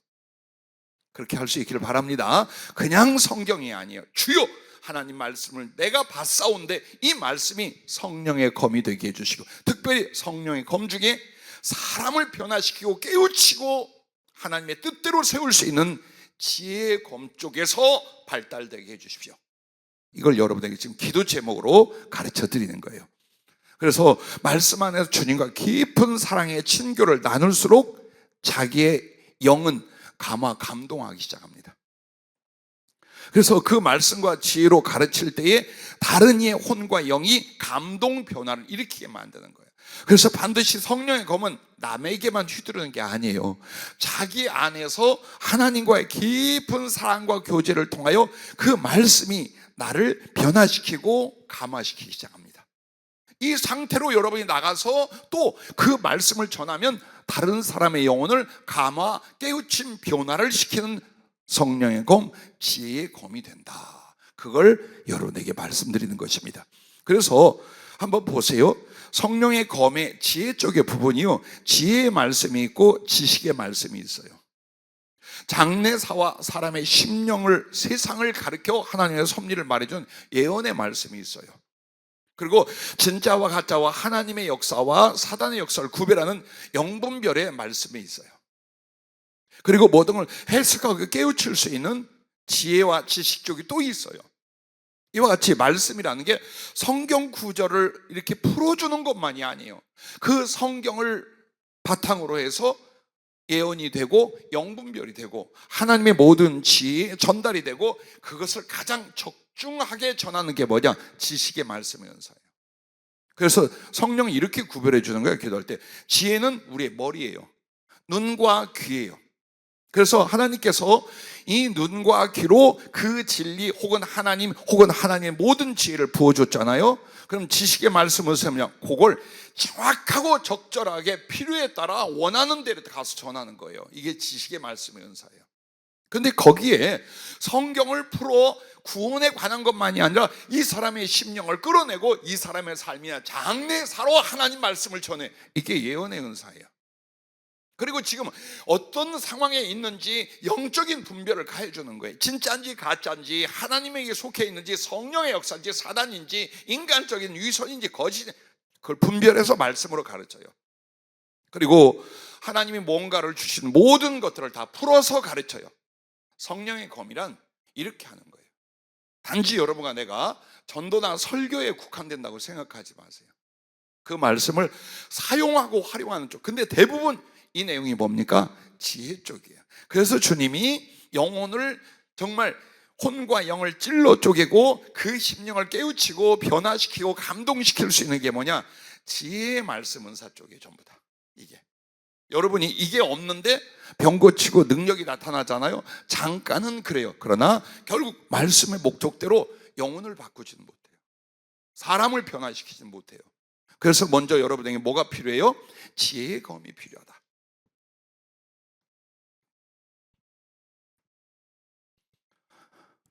그렇게 할 수 있기를 바랍니다. 그냥 성경이 아니에요. 주요 하나님 말씀을 내가 봤사온데 이 말씀이 성령의 검이 되게 해주시고, 특별히 성령의 검 중에 사람을 변화시키고 깨우치고 하나님의 뜻대로 세울 수 있는 지혜의 검 쪽에서 발달되게 해주십시오. 이걸 여러분에게 지금 기도 제목으로 가르쳐 드리는 거예요. 그래서 말씀 안에서 주님과 깊은 사랑의 친교를 나눌수록 자기의 영은 감동하기 시작합니다. 그래서 그 말씀과 지혜로 가르칠 때에 다른 이의 혼과 영이 감동 변화를 일으키게 만드는 거예요. 그래서 반드시 성령의 검은 남에게만 휘두르는 게 아니에요. 자기 안에서 하나님과의 깊은 사랑과 교제를 통하여 그 말씀이 나를 변화시키고 감화시키기 시작합니다. 이 상태로 여러분이 나가서 또 그 말씀을 전하면 다른 사람의 영혼을 감화, 깨우침, 변화를 시키는 성령의 검, 지혜의 검이 된다. 그걸 여러분에게 말씀드리는 것입니다. 그래서 한번 보세요. 성령의 검의 지혜 쪽의 부분이요, 지혜의 말씀이 있고 지식의 말씀이 있어요. 장래사와 사람의 심령을, 세상을 가르쳐 하나님의 섭리를 말해준 예언의 말씀이 있어요. 그리고 진짜와 가짜와 하나님의 역사와 사단의 역사를 구별하는 영분별의 말씀이 있어요. 그리고 모든 걸 해석하고 깨우칠 수 있는 지혜와 지식 쪽이 또 있어요. 이와 같이 말씀이라는 게 성경 구절을 이렇게 풀어주는 것만이 아니에요. 그 성경을 바탕으로 해서 예언이 되고 영분별이 되고 하나님의 모든 지혜 전달이 되고, 그것을 가장 적중하게 전하는 게 뭐냐? 지식의 말씀의 은사예요. 그래서 성령이 이렇게 구별해 주는 거예요. 기도할 때 지혜는 우리의 머리예요. 눈과 귀예요. 그래서 하나님께서 이 눈과 귀로 그 진리 혹은 하나님 혹은 하나님의 모든 지혜를 부어줬잖아요. 그럼 지식의 말씀은 뭐냐? 그걸 정확하고 적절하게 필요에 따라 원하는 데로 가서 전하는 거예요. 이게 지식의 말씀의 은사예요. 근데 거기에 성경을 풀어 구원에 관한 것만이 아니라 이 사람의 심령을 끌어내고 이 사람의 삶이나 장래사로 하나님 말씀을 전해, 이게 예언의 은사예요. 그리고 지금 어떤 상황에 있는지 영적인 분별을 가해주는 거예요. 진짜인지 가짜인지, 하나님에게 속해 있는지, 성령의 역사인지, 사단인지, 인간적인 위선인지 거짓인지, 그걸 분별해서 말씀으로 가르쳐요. 그리고 하나님이 뭔가를 주신 모든 것들을 다 풀어서 가르쳐요. 성령의 검이란 이렇게 하는 거예요. 단지 여러분과 내가 전도나 설교에 국한된다고 생각하지 마세요. 그 말씀을 사용하고 활용하는 쪽. 근데 대부분 이 내용이 뭡니까? 지혜 쪽이에요. 그래서 주님이 영혼을 정말 혼과 영을 찔러 쪼개고 그 심령을 깨우치고 변화시키고 감동시킬 수 있는 게 뭐냐? 지혜의 말씀 은사 쪽이에요. 전부 다. 이게 여러분이 이게 없는데 병 고치고 능력이 나타나잖아요. 잠깐은 그래요. 그러나 결국 말씀의 목적대로 영혼을 바꾸지는 못해요. 사람을 변화시키지는 못해요. 그래서 먼저 여러분에게 뭐가 필요해요? 지혜의 검이 필요하다.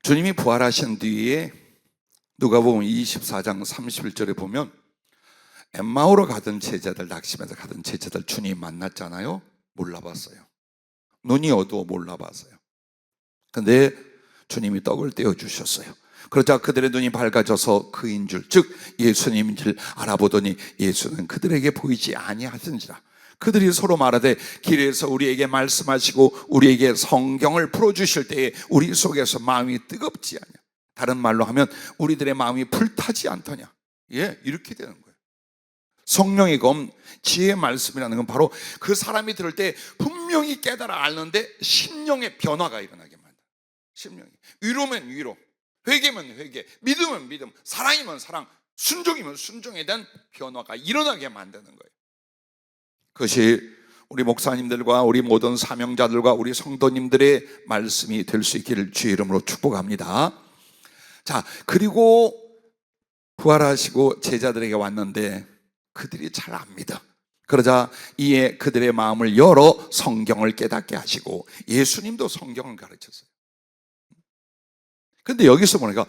주님이 부활하신 뒤에 누가복음 24장 31절에 보면 엠마오로 가던 제자들, 낙심해서 가던 제자들 주님 만났잖아요. 몰라봤어요. 눈이 어두워 몰라봤어요. 근데 주님이 떡을 떼어주셨어요. 그러자 그들의 눈이 밝아져서 그인 줄, 즉 예수님인 줄 알아보더니 예수는 그들에게 보이지 아니하신지라. 그들이 서로 말하되 길에서 우리에게 말씀하시고 우리에게 성경을 풀어주실 때에 우리 속에서 마음이 뜨겁지 않냐. 다른 말로 하면 우리들의 마음이 불타지 않더냐. 예, 이렇게 되는 거예요. 성령의 검, 지혜의 말씀이라는 건 바로 그 사람이 들을 때 분명히 깨달아 알는데 심령의 변화가 일어나게 만든다. 심령이 위로면 위로, 회개면 회개, 믿으면 믿음, 사랑이면 사랑, 순종이면 순종에 대한 변화가 일어나게 만드는 거예요. 그것이 우리 목사님들과 우리 모든 사명자들과 우리 성도님들의 말씀이 될 수 있기를 주의 이름으로 축복합니다. 자, 그리고 부활하시고 제자들에게 왔는데 그들이 잘 안 믿어. 그러자 이에 그들의 마음을 열어 성경을 깨닫게 하시고 예수님도 성경을 가르쳤어요. 근데 여기서 보니까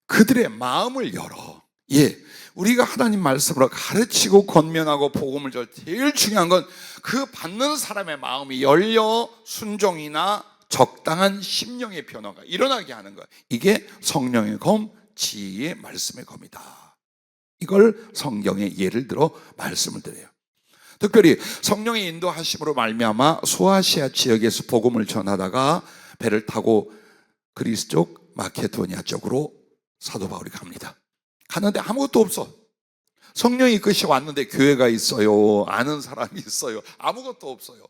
그들의 마음을 열어. 예, 우리가 하나님 말씀으로 가르치고 권면하고 복음을 줄 제일 중요한 건 그 받는 사람의 마음이 열려 순종이나 적당한 심령의 변화가 일어나게 하는 거예요. 이게 성령의 검, 지혜의 말씀의 검이다. 이걸 성경에 예를 들어 말씀을 드려요. 특별히 성령의 인도하심으로 말미암아 소아시아 지역에서 복음을 전하다가 배를 타고 그리스 쪽 마케도니아 쪽으로 사도 바울이 갑니다. 가는데 아무것도 없어. 성령이 이끄시 왔는데 교회가 있어요, 아는 사람이 있어요, 아무것도 없어요.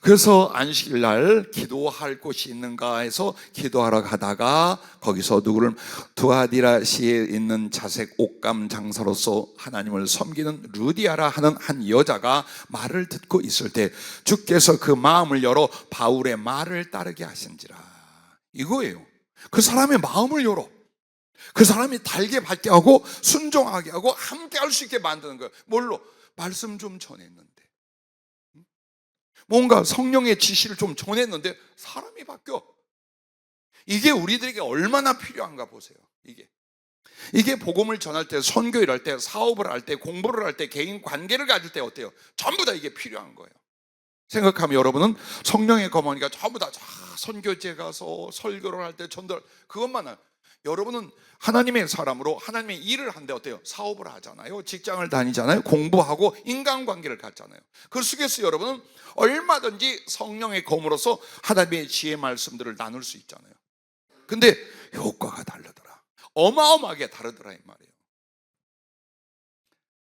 그래서 안식일 날 기도할 곳이 있는가 해서 기도하러 가다가 거기서 누구를 두아디라시에 있는 자색 옷감 장사로서 하나님을 섬기는 루디아라 하는 한 여자가 말을 듣고 있을 때 주께서 그 마음을 열어 바울의 말을 따르게 하신지라. 이거예요. 그 사람의 마음을 열어. 그 사람이 달게 받게 하고 순종하게 하고 함께 할 수 있게 만드는 거예요. 뭘로? 말씀 좀 전했는데, 뭔가 성령의 지시를 좀 전했는데 사람이 바뀌어. 이게 우리들에게 얼마나 필요한가 보세요. 이게 복음을 전할 때, 선교를 할 때, 사업을 할 때, 공부를 할 때, 개인 관계를 가질 때 어때요? 전부 다 이게 필요한 거예요. 생각하면 여러분은 성령의 검으니까 전부 다 선교제 가서 설교를 할 때 전달 그것만 해요. 여러분은 하나님의 사람으로 하나님의 일을 한데 어때요? 사업을 하잖아요, 직장을 다니잖아요, 공부하고 인간관계를 갖잖아요. 그 속에서 여러분은 얼마든지 성령의 검으로서 하나님의 지혜 말씀들을 나눌 수 있잖아요. 근데 효과가 다르더라. 어마어마하게 다르더라 이 말이에요.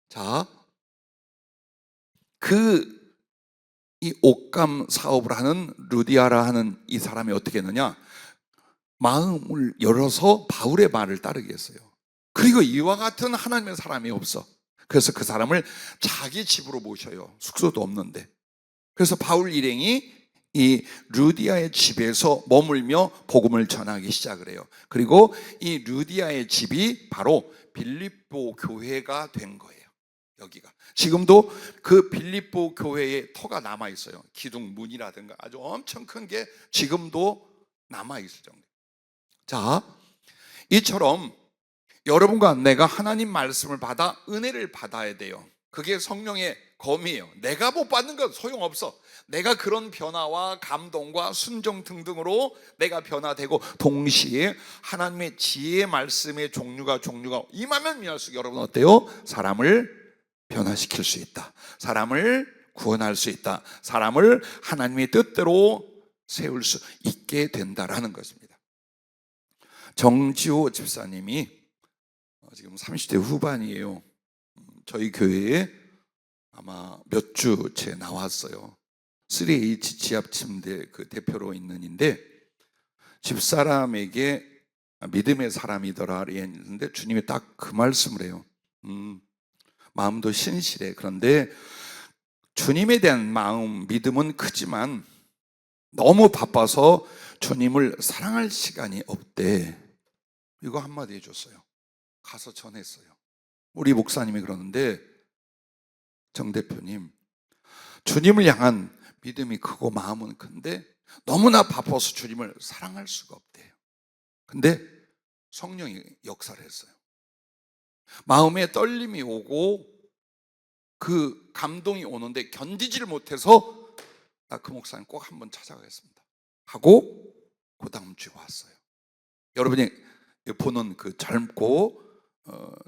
자, 이 옷감 사업을 하는 루디아라 하는 이 사람이 어떻게 했느냐, 마음을 열어서 바울의 말을 따르게 했어요. 그리고 이와 같은 하나님의 사람이 없어. 그래서 그 사람을 자기 집으로 모셔요. 숙소도 없는데. 그래서 바울 일행이 이 루디아의 집에서 머물며 복음을 전하기 시작을 해요. 그리고 이 루디아의 집이 바로 빌립보 교회가 된 거예요. 여기가 지금도 그 빌립보 교회의 터가 남아있어요. 기둥문이라든가 아주 엄청 큰 게 지금도 남아있을 정도. 자, 이처럼 여러분과 내가 하나님 말씀을 받아 은혜를 받아야 돼요. 그게 성령의 검이에요. 내가 못 받는 건 소용없어. 내가 그런 변화와 감동과 순종 등등으로 내가 변화되고 동시에 하나님의 지혜의 말씀의 종류가 임하면 임할수록 여러분 어때요? 사람을 변화시킬 수 있다. 사람을 구원할 수 있다. 사람을 하나님의 뜻대로 세울 수 있게 된다라는 것입니다. 정지호 집사님이 지금 30대 후반이에요. 저희 교회에 아마 몇 주째 나왔어요. 3H 지압 침대 그 대표로 있는인데, 집사람에게 믿음의 사람이더라 했는데 주님이 딱 그 말씀을 해요. 마음도 신실해. 그런데 주님에 대한 마음, 믿음은 크지만 너무 바빠서 주님을 사랑할 시간이 없대. 이거 한마디 해줬어요. 가서 전했어요. 우리 목사님이 그러는데, 정 대표님, 주님을 향한 믿음이 크고 마음은 큰데 너무나 바빠서 주님을 사랑할 수가 없대요. 근데 성령이 역사를 했어요. 마음에 떨림이 오고 그 감동이 오는데 견디지를 못해서 나 그 목사님 꼭 한번 찾아가겠습니다 하고 그 다음 주에 왔어요. 여러분이 보는 그 젊고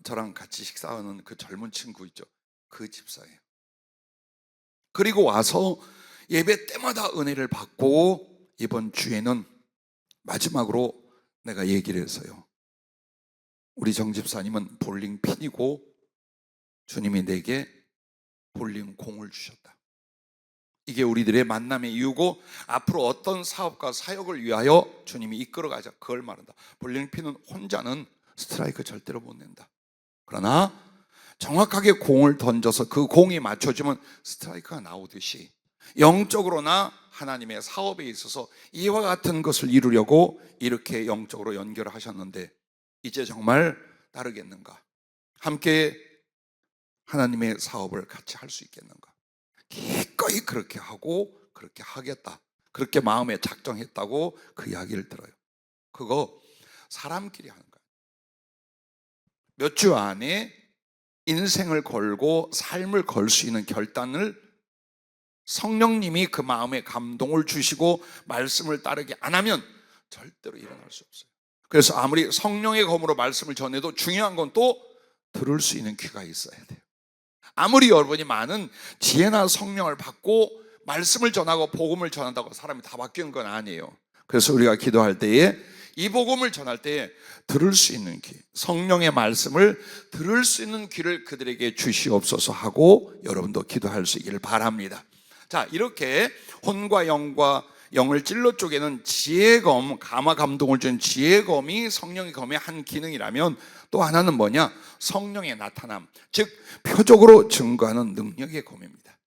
저랑 같이 식사하는 그 젊은 친구 있죠? 그 집사예요. 그리고 와서 예배 때마다 은혜를 받고, 이번 주에는 마지막으로 내가 얘기를 했어요. 우리 정 집사님은 볼링 핀이고 주님이 내게 볼링 공을 주셨다. 이게 우리들의 만남의 이유고, 앞으로 어떤 사업과 사역을 위하여 주님이 이끌어가자, 그걸 말한다. 볼링 핀은 혼자는 스트라이크 절대로 못 낸다. 그러나 정확하게 공을 던져서 그 공이 맞춰지면 스트라이크가 나오듯이, 영적으로나 하나님의 사업에 있어서 이와 같은 것을 이루려고 이렇게 영적으로 연결을 하셨는데, 이제 정말 따르겠는가? 함께 하나님의 사업을 같이 할 수 있겠는가? 기꺼이 그렇게 하고 그렇게 하겠다, 그렇게 마음에 작정했다고 그 이야기를 들어요. 그거 사람끼리 하는 거예요. 몇 주 안에 인생을 걸고 삶을 걸 수 있는 결단을 성령님이 그 마음에 감동을 주시고 말씀을 따르게 안 하면 절대로 일어날 수 없어요. 그래서 아무리 성령의 검으로 말씀을 전해도 중요한 건 또 들을 수 있는 귀가 있어야 돼요. 아무리 여러분이 많은 지혜나 성령을 받고 말씀을 전하고 복음을 전한다고 사람이 다 바뀌는 건 아니에요. 그래서 우리가 기도할 때에 이 복음을 전할 때에 들을 수 있는 귀, 성령의 말씀을 들을 수 있는 귀를 그들에게 주시옵소서 하고 여러분도 기도할 수 있기를 바랍니다. 자, 이렇게 혼과 영과 영을 찔러 쪼개는 지혜검, 감화 감동을 준 지혜검이 성령의 검의 한 기능이라면, 또 하나는 뭐냐? 성령의 나타남, 즉 표적으로 증거하는 능력의 검입니다.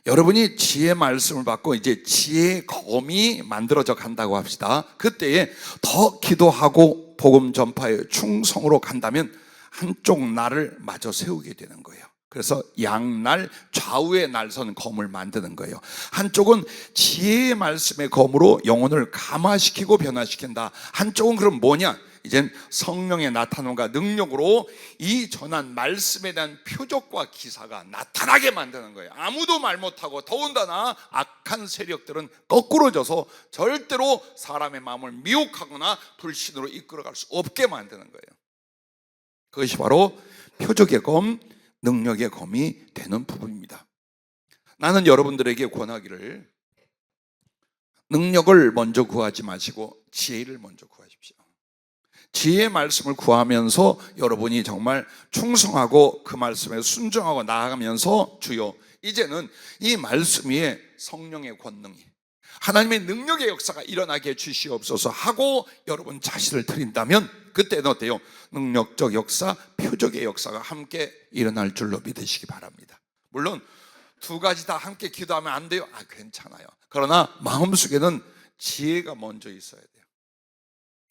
여러분이 지혜 말씀을 받고 이제 지혜 검이 만들어져 간다고 합시다. 그때에 더 기도하고 복음 전파에 충성으로 간다면 한쪽 날을 마저 세우게 되는 거예요. 그래서 양날, 좌우의 날선 검을 만드는 거예요. 한쪽은 지혜의 말씀의 검으로 영혼을 감화시키고 변화시킨다. 한쪽은 그럼 뭐냐? 이젠 성령의 나타남과 능력으로 이 전한 말씀에 대한 표적과 기사가 나타나게 만드는 거예요. 아무도 말 못하고, 더군다나 악한 세력들은 거꾸로져서 절대로 사람의 마음을 미혹하거나 불신으로 이끌어갈 수 없게 만드는 거예요. 그것이 바로 표적의 검, 능력의 검이 되는 부분입니다. 나는 여러분들에게 권하기를, 능력을 먼저 구하지 마시고 지혜를 먼저 구하십시오. 지혜의 말씀을 구하면서 여러분이 정말 충성하고 그 말씀에 순종하고 나아가면서, 주여 이제는 이 말씀 위에 성령의 권능이, 하나님의 능력의 역사가 일어나게 해주시옵소서 하고 여러분 자신을 드린다면, 그때는 어때요? 능력적 역사, 표적의 역사가 함께 일어날 줄로 믿으시기 바랍니다. 물론 두 가지 다 함께 기도하면 안 돼요? 괜찮아요. 그러나 마음속에는 지혜가 먼저 있어야 돼요.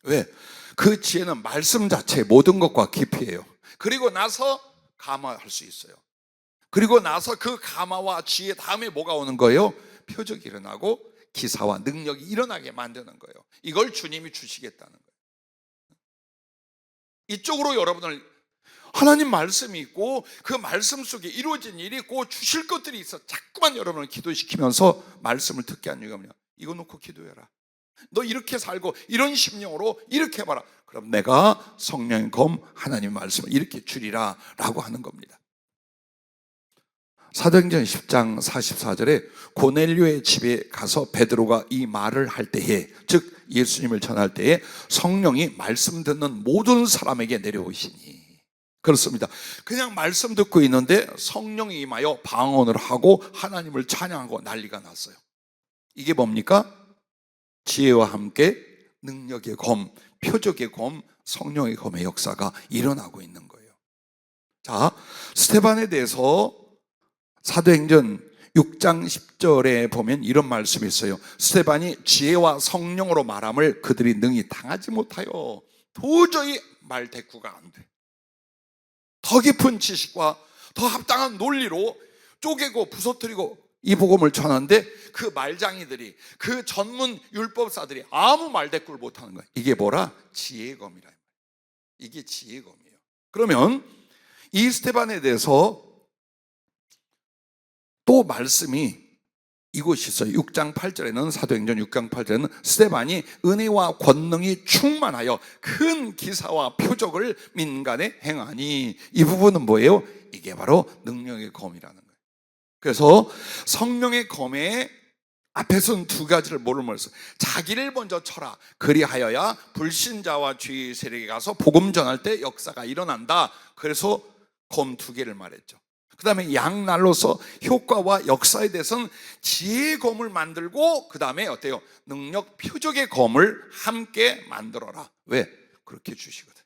왜? 그 지혜는 말씀 자체의 모든 것과 깊이에요. 그리고 나서 감화할 수 있어요. 그리고 나서 그 감화와 지혜 다음에 뭐가 오는 거예요? 표적이 일어나고 기사와 능력이 일어나게 만드는 거예요. 이걸 주님이 주시겠다는 거예요. 이쪽으로 여러분을, 하나님 말씀이 있고 그 말씀 속에 이루어진 일이 있고 주실 것들이 있어 자꾸만 여러분을 기도시키면서 말씀을 듣게 하는 이유가 뭐냐? 이거 놓고 기도해라. 너 이렇게 살고 이런 심령으로 이렇게 해봐라. 그럼 내가 성령의 검, 하나님의 말씀을 이렇게 주리라 라고 하는 겁니다. 사도행전 10장 44절에 고넬료의 집에 가서 베드로가 이 말을 할 때에, 즉 예수님을 전할 때에 성령이 말씀 듣는 모든 사람에게 내려오시니. 그렇습니다. 그냥 말씀 듣고 있는데 성령이 임하여 방언을 하고 하나님을 찬양하고 난리가 났어요. 이게 뭡니까? 지혜와 함께 능력의 검, 표적의 검, 성령의 검의 역사가 일어나고 있는 거예요. 자, 스데반에 대해서 사도행전 6장 10절에 보면 이런 말씀이 있어요. 스데반이 지혜와 성령으로 말함을 그들이 능히 당하지 못하여 도저히 말 대꾸가 안 돼. 더 깊은 지식과 더 합당한 논리로 쪼개고 부서뜨리고 이 복음을 전하는데 그 말장이들이, 그 전문 율법사들이 아무 말대꾸를 못하는 거예요. 이게 뭐라? 지혜의 검이라. 이게 지혜의 검이에요. 그러면 이 스데반에 대해서 또 말씀이 이곳이 있어요. 6장 8절에는, 사도행전 6장 8절에는 스데반이 은혜와 권능이 충만하여 큰 기사와 표적을 민간에 행하니. 이 부분은 뭐예요? 이게 바로 능력의 검이라는 거예요. 그래서 성령의 검에 앞에서는 두 가지를 모르면서 자기를 먼저 쳐라, 그리하여야 불신자와 주의 세력에 가서 복음 전할 때 역사가 일어난다. 그래서 검 두 개를 말했죠. 그 다음에 양날로서 효과와 역사에 대해서는 지혜의 검을 만들고, 그 다음에 어때요? 능력 표적의 검을 함께 만들어라. 왜? 그렇게 주시거든.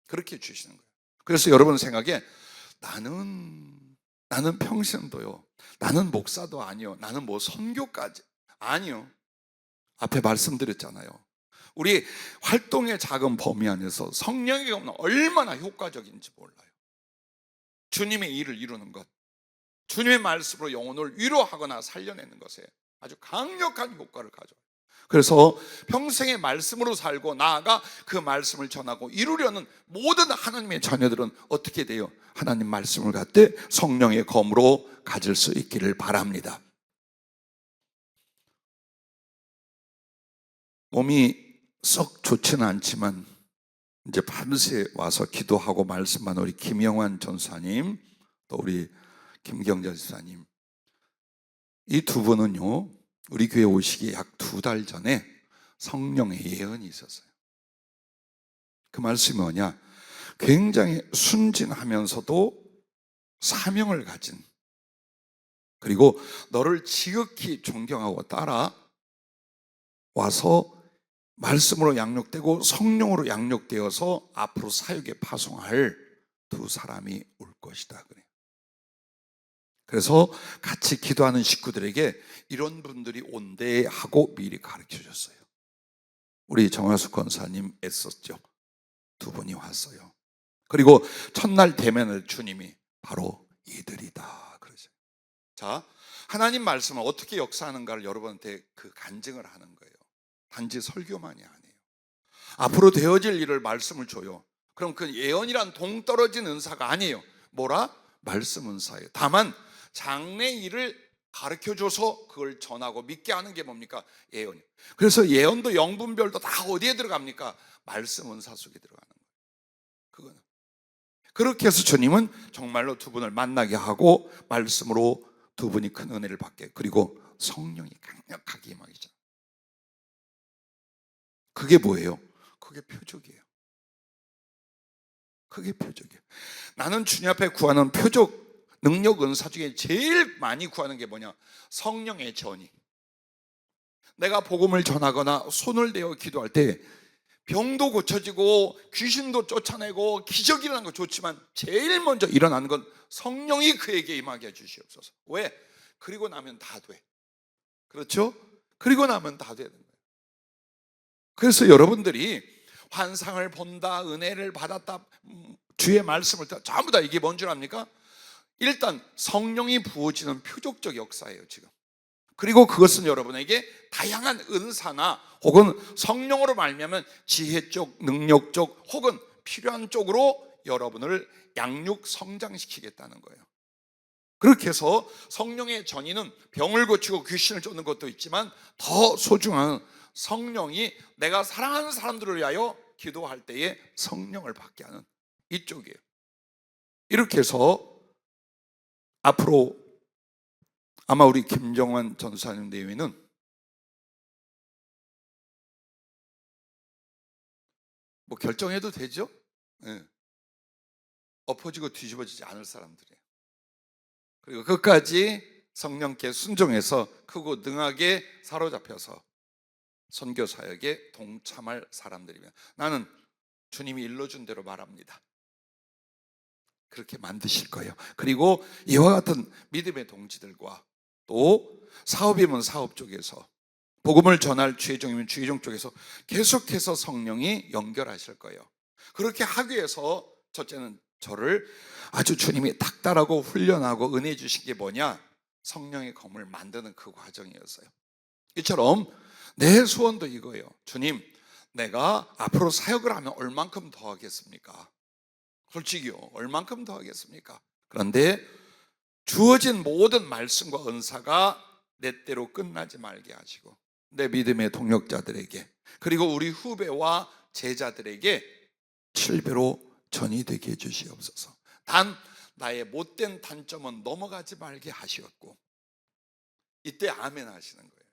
그렇게 주시는 거예요. 그래서 여러분 생각에 나는 평신도요, 나는 목사도 아니요, 나는 뭐 선교까지 아니요. 앞에 말씀드렸잖아요. 우리 활동의 작은 범위 안에서 성령의 검은 얼마나 효과적인지 몰라요. 주님의 일을 이루는 것, 주님의 말씀으로 영혼을 위로하거나 살려내는 것에 아주 강력한 효과를 가져요. 그래서 평생의 말씀으로 살고 나아가 그 말씀을 전하고 이루려는 모든 하나님의 자녀들은 어떻게 돼요? 하나님 말씀을 갖되 성령의 검으로 가질 수 있기를 바랍니다. 몸이 썩 좋지는 않지만 이제 밤새 와서 기도하고 말씀한 우리 김영환 전사님, 또 우리 김경자 집사님, 이 두 분은요, 우리 교회 오시기 약 2달 전에 성령의 예언이 있었어요. 그 말씀이 뭐냐? 굉장히 순진하면서도 사명을 가진, 그리고 너를 지극히 존경하고 따라 와서 말씀으로 양육되고 성령으로 양육되어서 앞으로 사역에 파송할 두 사람이 올 것이다 그래요. 그래서 같이 기도하는 식구들에게 이런 분들이 온대 하고 미리 가르쳐 줬어요. 우리 정화숙 권사님 애썼죠. 두 분이 왔어요. 그리고 첫날 대면을 주님이 바로 이들이다 그러죠. 자, 하나님 말씀은 어떻게 역사하는가를 여러분한테 그 간증을 하는 거예요. 단지 설교만이 아니에요. 앞으로 되어질 일을 말씀을 줘요. 그럼 그 예언이란 동떨어진 은사가 아니에요. 뭐라? 말씀 은사예요. 다만 장래 일을 가르쳐줘서 그걸 전하고 믿게 하는 게 뭡니까? 예언이에요. 그래서 예언도 영분별도 다 어디에 들어갑니까? 말씀 은사 속에 들어가는 거예요. 그거는. 그렇게 해서 주님은 정말로 두 분을 만나게 하고 말씀으로 두 분이 큰 은혜를 받게, 그리고 성령이 강력하게 임하기죠. 그게 뭐예요? 그게 표적이에요. 그게 표적이에요. 나는 주님 앞에 구하는 표적, 능력, 은사 중에 제일 많이 구하는 게 뭐냐? 성령의 전이. 내가 복음을 전하거나 손을 대어 기도할 때 병도 고쳐지고 귀신도 쫓아내고 기적이 일어나는 거 좋지만 제일 먼저 일어나는 건 성령이 그에게 임하게 해주시옵소서. 왜? 그리고 나면 다 돼. 그렇죠? 그리고 나면 다 되는 거예요. 그래서 여러분들이 환상을 본다, 은혜를 받았다, 주의 말씀을 듣다, 전부 다 이게 뭔 줄 압니까? 일단 성령이 부어지는 표적적 역사예요 지금. 그리고 그것은 여러분에게 다양한 은사나 혹은 성령으로 말미암은 지혜 쪽, 능력 쪽, 혹은 필요한 쪽으로 여러분을 양육 성장시키겠다는 거예요. 그렇게 해서 성령의 전이는 병을 고치고 귀신을 쫓는 것도 있지만 더 소중한 성령이 내가 사랑하는 사람들을 위하여 기도할 때에 성령을 받게 하는 이쪽이에요. 이렇게 해서 앞으로 아마 우리 김정환 전사님 내외는 뭐 결정해도 되죠? 네. 엎어지고 뒤집어지지 않을 사람들이에요. 그리고 끝까지 성령께 순종해서 크고 능하게 사로잡혀서 선교 사역에 동참할 사람들이면, 나는 주님이 일러준 대로 말합니다. 그렇게 만드실 거예요. 그리고 이와 같은 믿음의 동지들과, 또 사업이면 사업 쪽에서, 복음을 전할 주의종이면 주의종 쪽에서 계속해서 성령이 연결하실 거예요. 그렇게 하기 위해서 첫째는 저를 아주 주님이 닥달하고 훈련하고 은혜 주신 게 뭐냐? 성령의 검을 만드는 그 과정이었어요. 이처럼 내 소원도 이거예요. 주님, 내가 앞으로 사역을 하면 얼만큼 더 하겠습니까? 솔직히요, 얼만큼 더 하겠습니까? 그런데 주어진 모든 말씀과 은사가 내 때로 끝나지 말게 하시고, 내 믿음의 동역자들에게, 그리고 우리 후배와 제자들에게 7배로 전이되게 해주시옵소서. 단 나의 못된 단점은 넘어가지 말게 하시었고, 이때 아멘 하시는 거예요.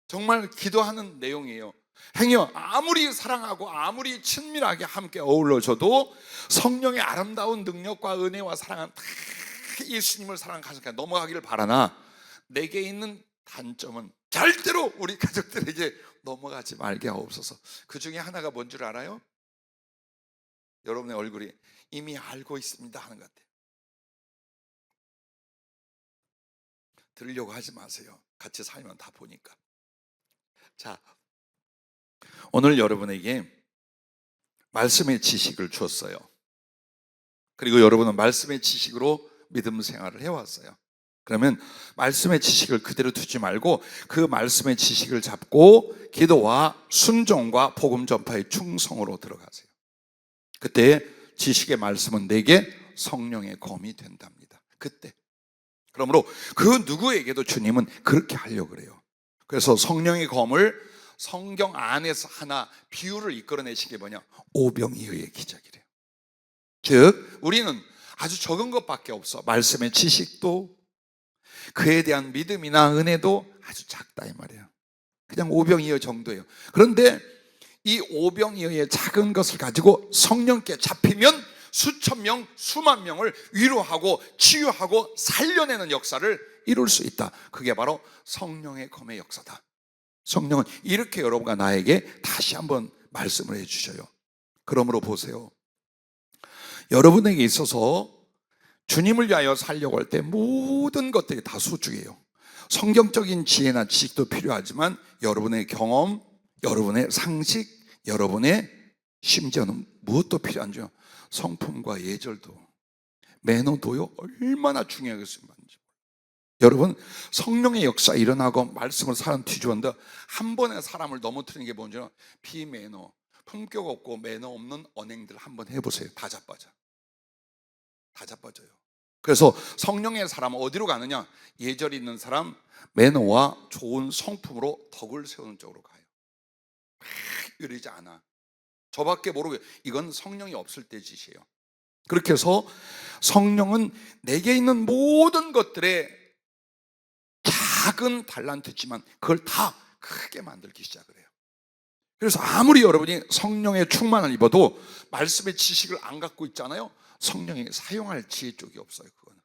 정말 기도하는 내용이에요. 행여 아무리 사랑하고 아무리 친밀하게 함께 어울러져도 성령의 아름다운 능력과 은혜와 사랑은 다 예수님을 사랑하니까 넘어가기를 바라나, 내게 있는 단점은 절대로 우리 가족들에게 넘어가지 말게 하옵소서. 그 중에 하나가 뭔 줄 알아요? 여러분의 얼굴이 이미 알고 있습니다 하는 것 같아요. 들으려고 하지 마세요. 같이 살면 다 보니까. 자, 오늘 여러분에게 말씀의 지식을 줬어요. 그리고 여러분은 말씀의 지식으로 믿음 생활을 해왔어요. 그러면 말씀의 지식을 그대로 두지 말고 그 말씀의 지식을 잡고 기도와 순종과 복음 전파의 충성으로 들어가세요. 그때 지식의 말씀은 내게 성령의 검이 된답니다. 그때. 그러므로 그 누구에게도 주님은 그렇게 하려고 그래요. 그래서 성령의 검을 성경 안에서 하나 비유를 이끌어내신 게 뭐냐? 오병이어의 기적이래요. 즉 우리는 아주 적은 것밖에 없어. 말씀의 지식도, 그에 대한 믿음이나 은혜도 아주 작다 이 말이에요. 그냥 오병이어 정도예요. 그런데 이 오병이어의 작은 것을 가지고 성령께 잡히면 수천 명, 수만 명을 위로하고 치유하고 살려내는 역사를 이룰 수 있다. 그게 바로 성령의 검의 역사다. 성령은 이렇게 여러분과 나에게 다시 한번 말씀을 해주셔요. 그러므로 보세요. 여러분에게 있어서 주님을 위하여 살려고 할 때 모든 것들이 다 소중해요. 성경적인 지혜나 지식도 필요하지만 여러분의 경험, 여러분의 상식, 여러분의 심지어는 무엇도 필요한지요? 성품과 예절도, 매너도요, 얼마나 중요하겠습니까? 여러분, 성령의 역사 일어나고 말씀을 사람 뒤집었는데 한 번에 사람을 넘어뜨리는 게 뭔지 비매너, 품격 없고 매너 없는 언행들 한번 해보세요. 다 자빠져. 다 자빠져요. 그래서 성령의 사람은 어디로 가느냐? 예절 있는 사람, 매너와 좋은 성품으로 덕을 세우는 쪽으로 가요. 이러지 않아. 저밖에 모르고, 이건 성령이 없을 때 짓이에요. 그렇게 해서 성령은 내게 있는 모든 것들에 작은 달란트지만 그걸 다 크게 만들기 시작을 해요. 그래서 아무리 여러분이 성령의 충만을 입어도 말씀의 지식을 안 갖고 있잖아요. 성령이 사용할 지혜 쪽이 없어요. 그거는.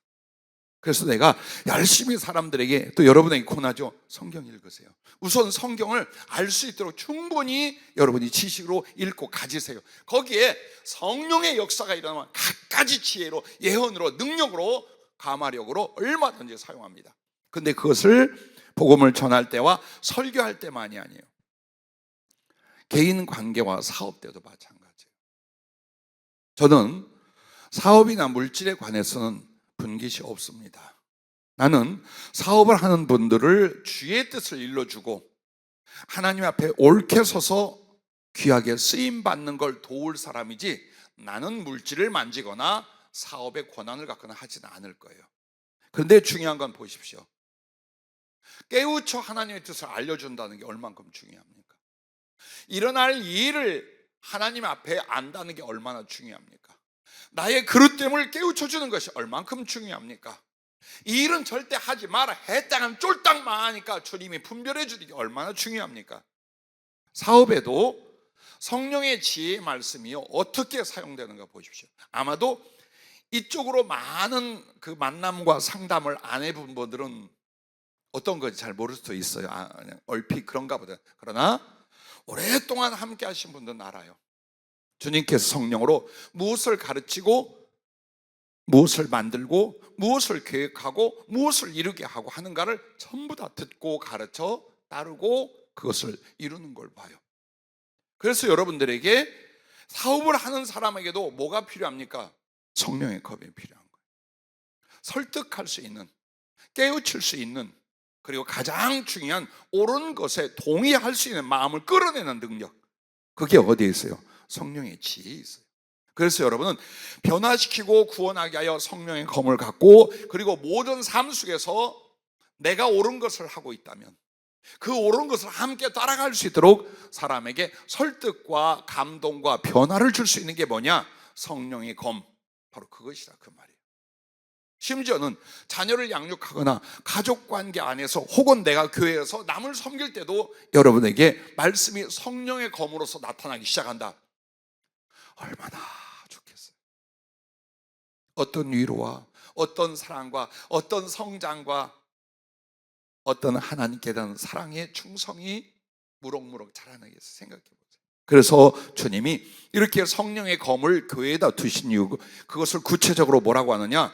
그래서 내가 열심히 사람들에게, 또 여러분에게 권하죠. 성경 읽으세요. 우선 성경을 알 수 있도록 충분히 여러분이 지식으로 읽고 가지세요. 거기에 성령의 역사가 일어나면 갖가지 지혜로, 예언으로, 능력으로, 감화력으로 얼마든지 사용합니다. 근데 그것을 복음을 전할 때와 설교할 때만이 아니에요. 개인 관계와 사업 때도 마찬가지예요. 저는 사업이나 물질에 관해서는 분깃이 없습니다. 나는 사업을 하는 분들을 주의 뜻을 일러주고 하나님 앞에 옳게 서서 귀하게 쓰임받는 걸 도울 사람이지, 나는 물질을 만지거나 사업의 권한을 갖거나 하지는 않을 거예요. 그런데 중요한 건 보십시오. 깨우쳐 하나님의 뜻을 알려준다는 게 얼만큼 중요합니까? 일어날 일을 하나님 앞에 안다는 게 얼마나 중요합니까? 나의 그릇됨을 깨우쳐 주는 것이 얼만큼 중요합니까? 이 일은 절대 하지 마라 했다간 쫄딱 망하니까 주님이 분별해 주는 게 얼마나 중요합니까? 사업에도 성령의 지혜의 말씀이요 어떻게 사용되는가 보십시오. 아마도 이쪽으로 많은 그 만남과 상담을 안 해본 분들은 어떤 건지 잘 모를 수도 있어요. 그냥 얼핏 그런가 보다. 그러나 오랫동안 함께 하신 분들은 알아요. 주님께서 성령으로 무엇을 가르치고 무엇을 만들고 무엇을 계획하고 무엇을 이루게 하고 하는가를 전부 다 듣고 가르쳐 따르고 그것을 이루는 걸 봐요. 그래서 여러분들에게 사업을 하는 사람에게도 뭐가 필요합니까? 성령의 검이 필요한 거예요. 설득할 수 있는, 깨우칠 수 있는, 그리고 가장 중요한 옳은 것에 동의할 수 있는 마음을 끌어내는 능력, 그게 어디에 있어요? 성령의 지혜에 있어요. 그래서 여러분은 변화시키고 구원하게 하여 성령의 검을 갖고, 그리고 모든 삶 속에서 내가 옳은 것을 하고 있다면 그 옳은 것을 함께 따라갈 수 있도록 사람에게 설득과 감동과 변화를 줄 수 있는 게 뭐냐? 성령의 검, 바로 그것이다 그 말이에요. 심지어는 자녀를 양육하거나 가족관계 안에서 혹은 내가 교회에서 남을 섬길 때도 여러분에게 말씀이 성령의 검으로서 나타나기 시작한다. 얼마나 좋겠어요. 어떤 위로와 어떤 사랑과 어떤 성장과 어떤 하나님께 대한 사랑의 충성이 무럭무럭 자라나겠어요. 생각해 보세요. 그래서 주님이 이렇게 성령의 검을 교회에다 두신 이유, 그것을 구체적으로 뭐라고 하느냐?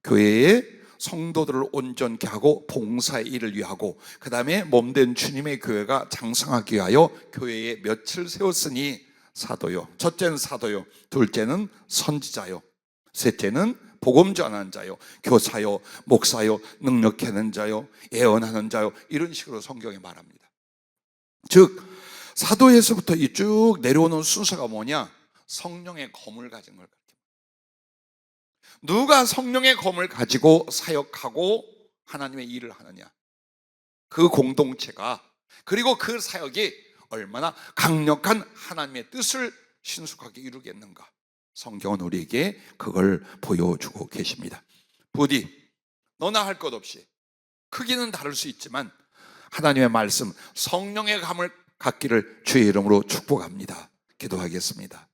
교회의 성도들을 온전케 하고 봉사의 일을 위하고, 그 다음에 몸된 주님의 교회가 장성하기 위하여 교회에 몇을 세웠으니 사도요, 첫째는 사도요, 둘째는 선지자요, 셋째는 복음 전하는 자요, 교사요, 목사요, 능력하는 자요, 예언하는 자요, 이런 식으로 성경에 말합니다. 즉 사도에서부터 이 쭉 내려오는 순서가 뭐냐? 성령의 검을 가진 걸. 누가 성령의 검을 가지고 사역하고 하나님의 일을 하느냐? 그 공동체가, 그리고 그 사역이 얼마나 강력한 하나님의 뜻을 신속하게 이루겠는가? 성경은 우리에게 그걸 보여주고 계십니다. 부디 너나 할 것 없이, 크기는 다를 수 있지만 하나님의 말씀, 성령의 감을 갖기를 주의 이름으로 축복합니다. 기도하겠습니다.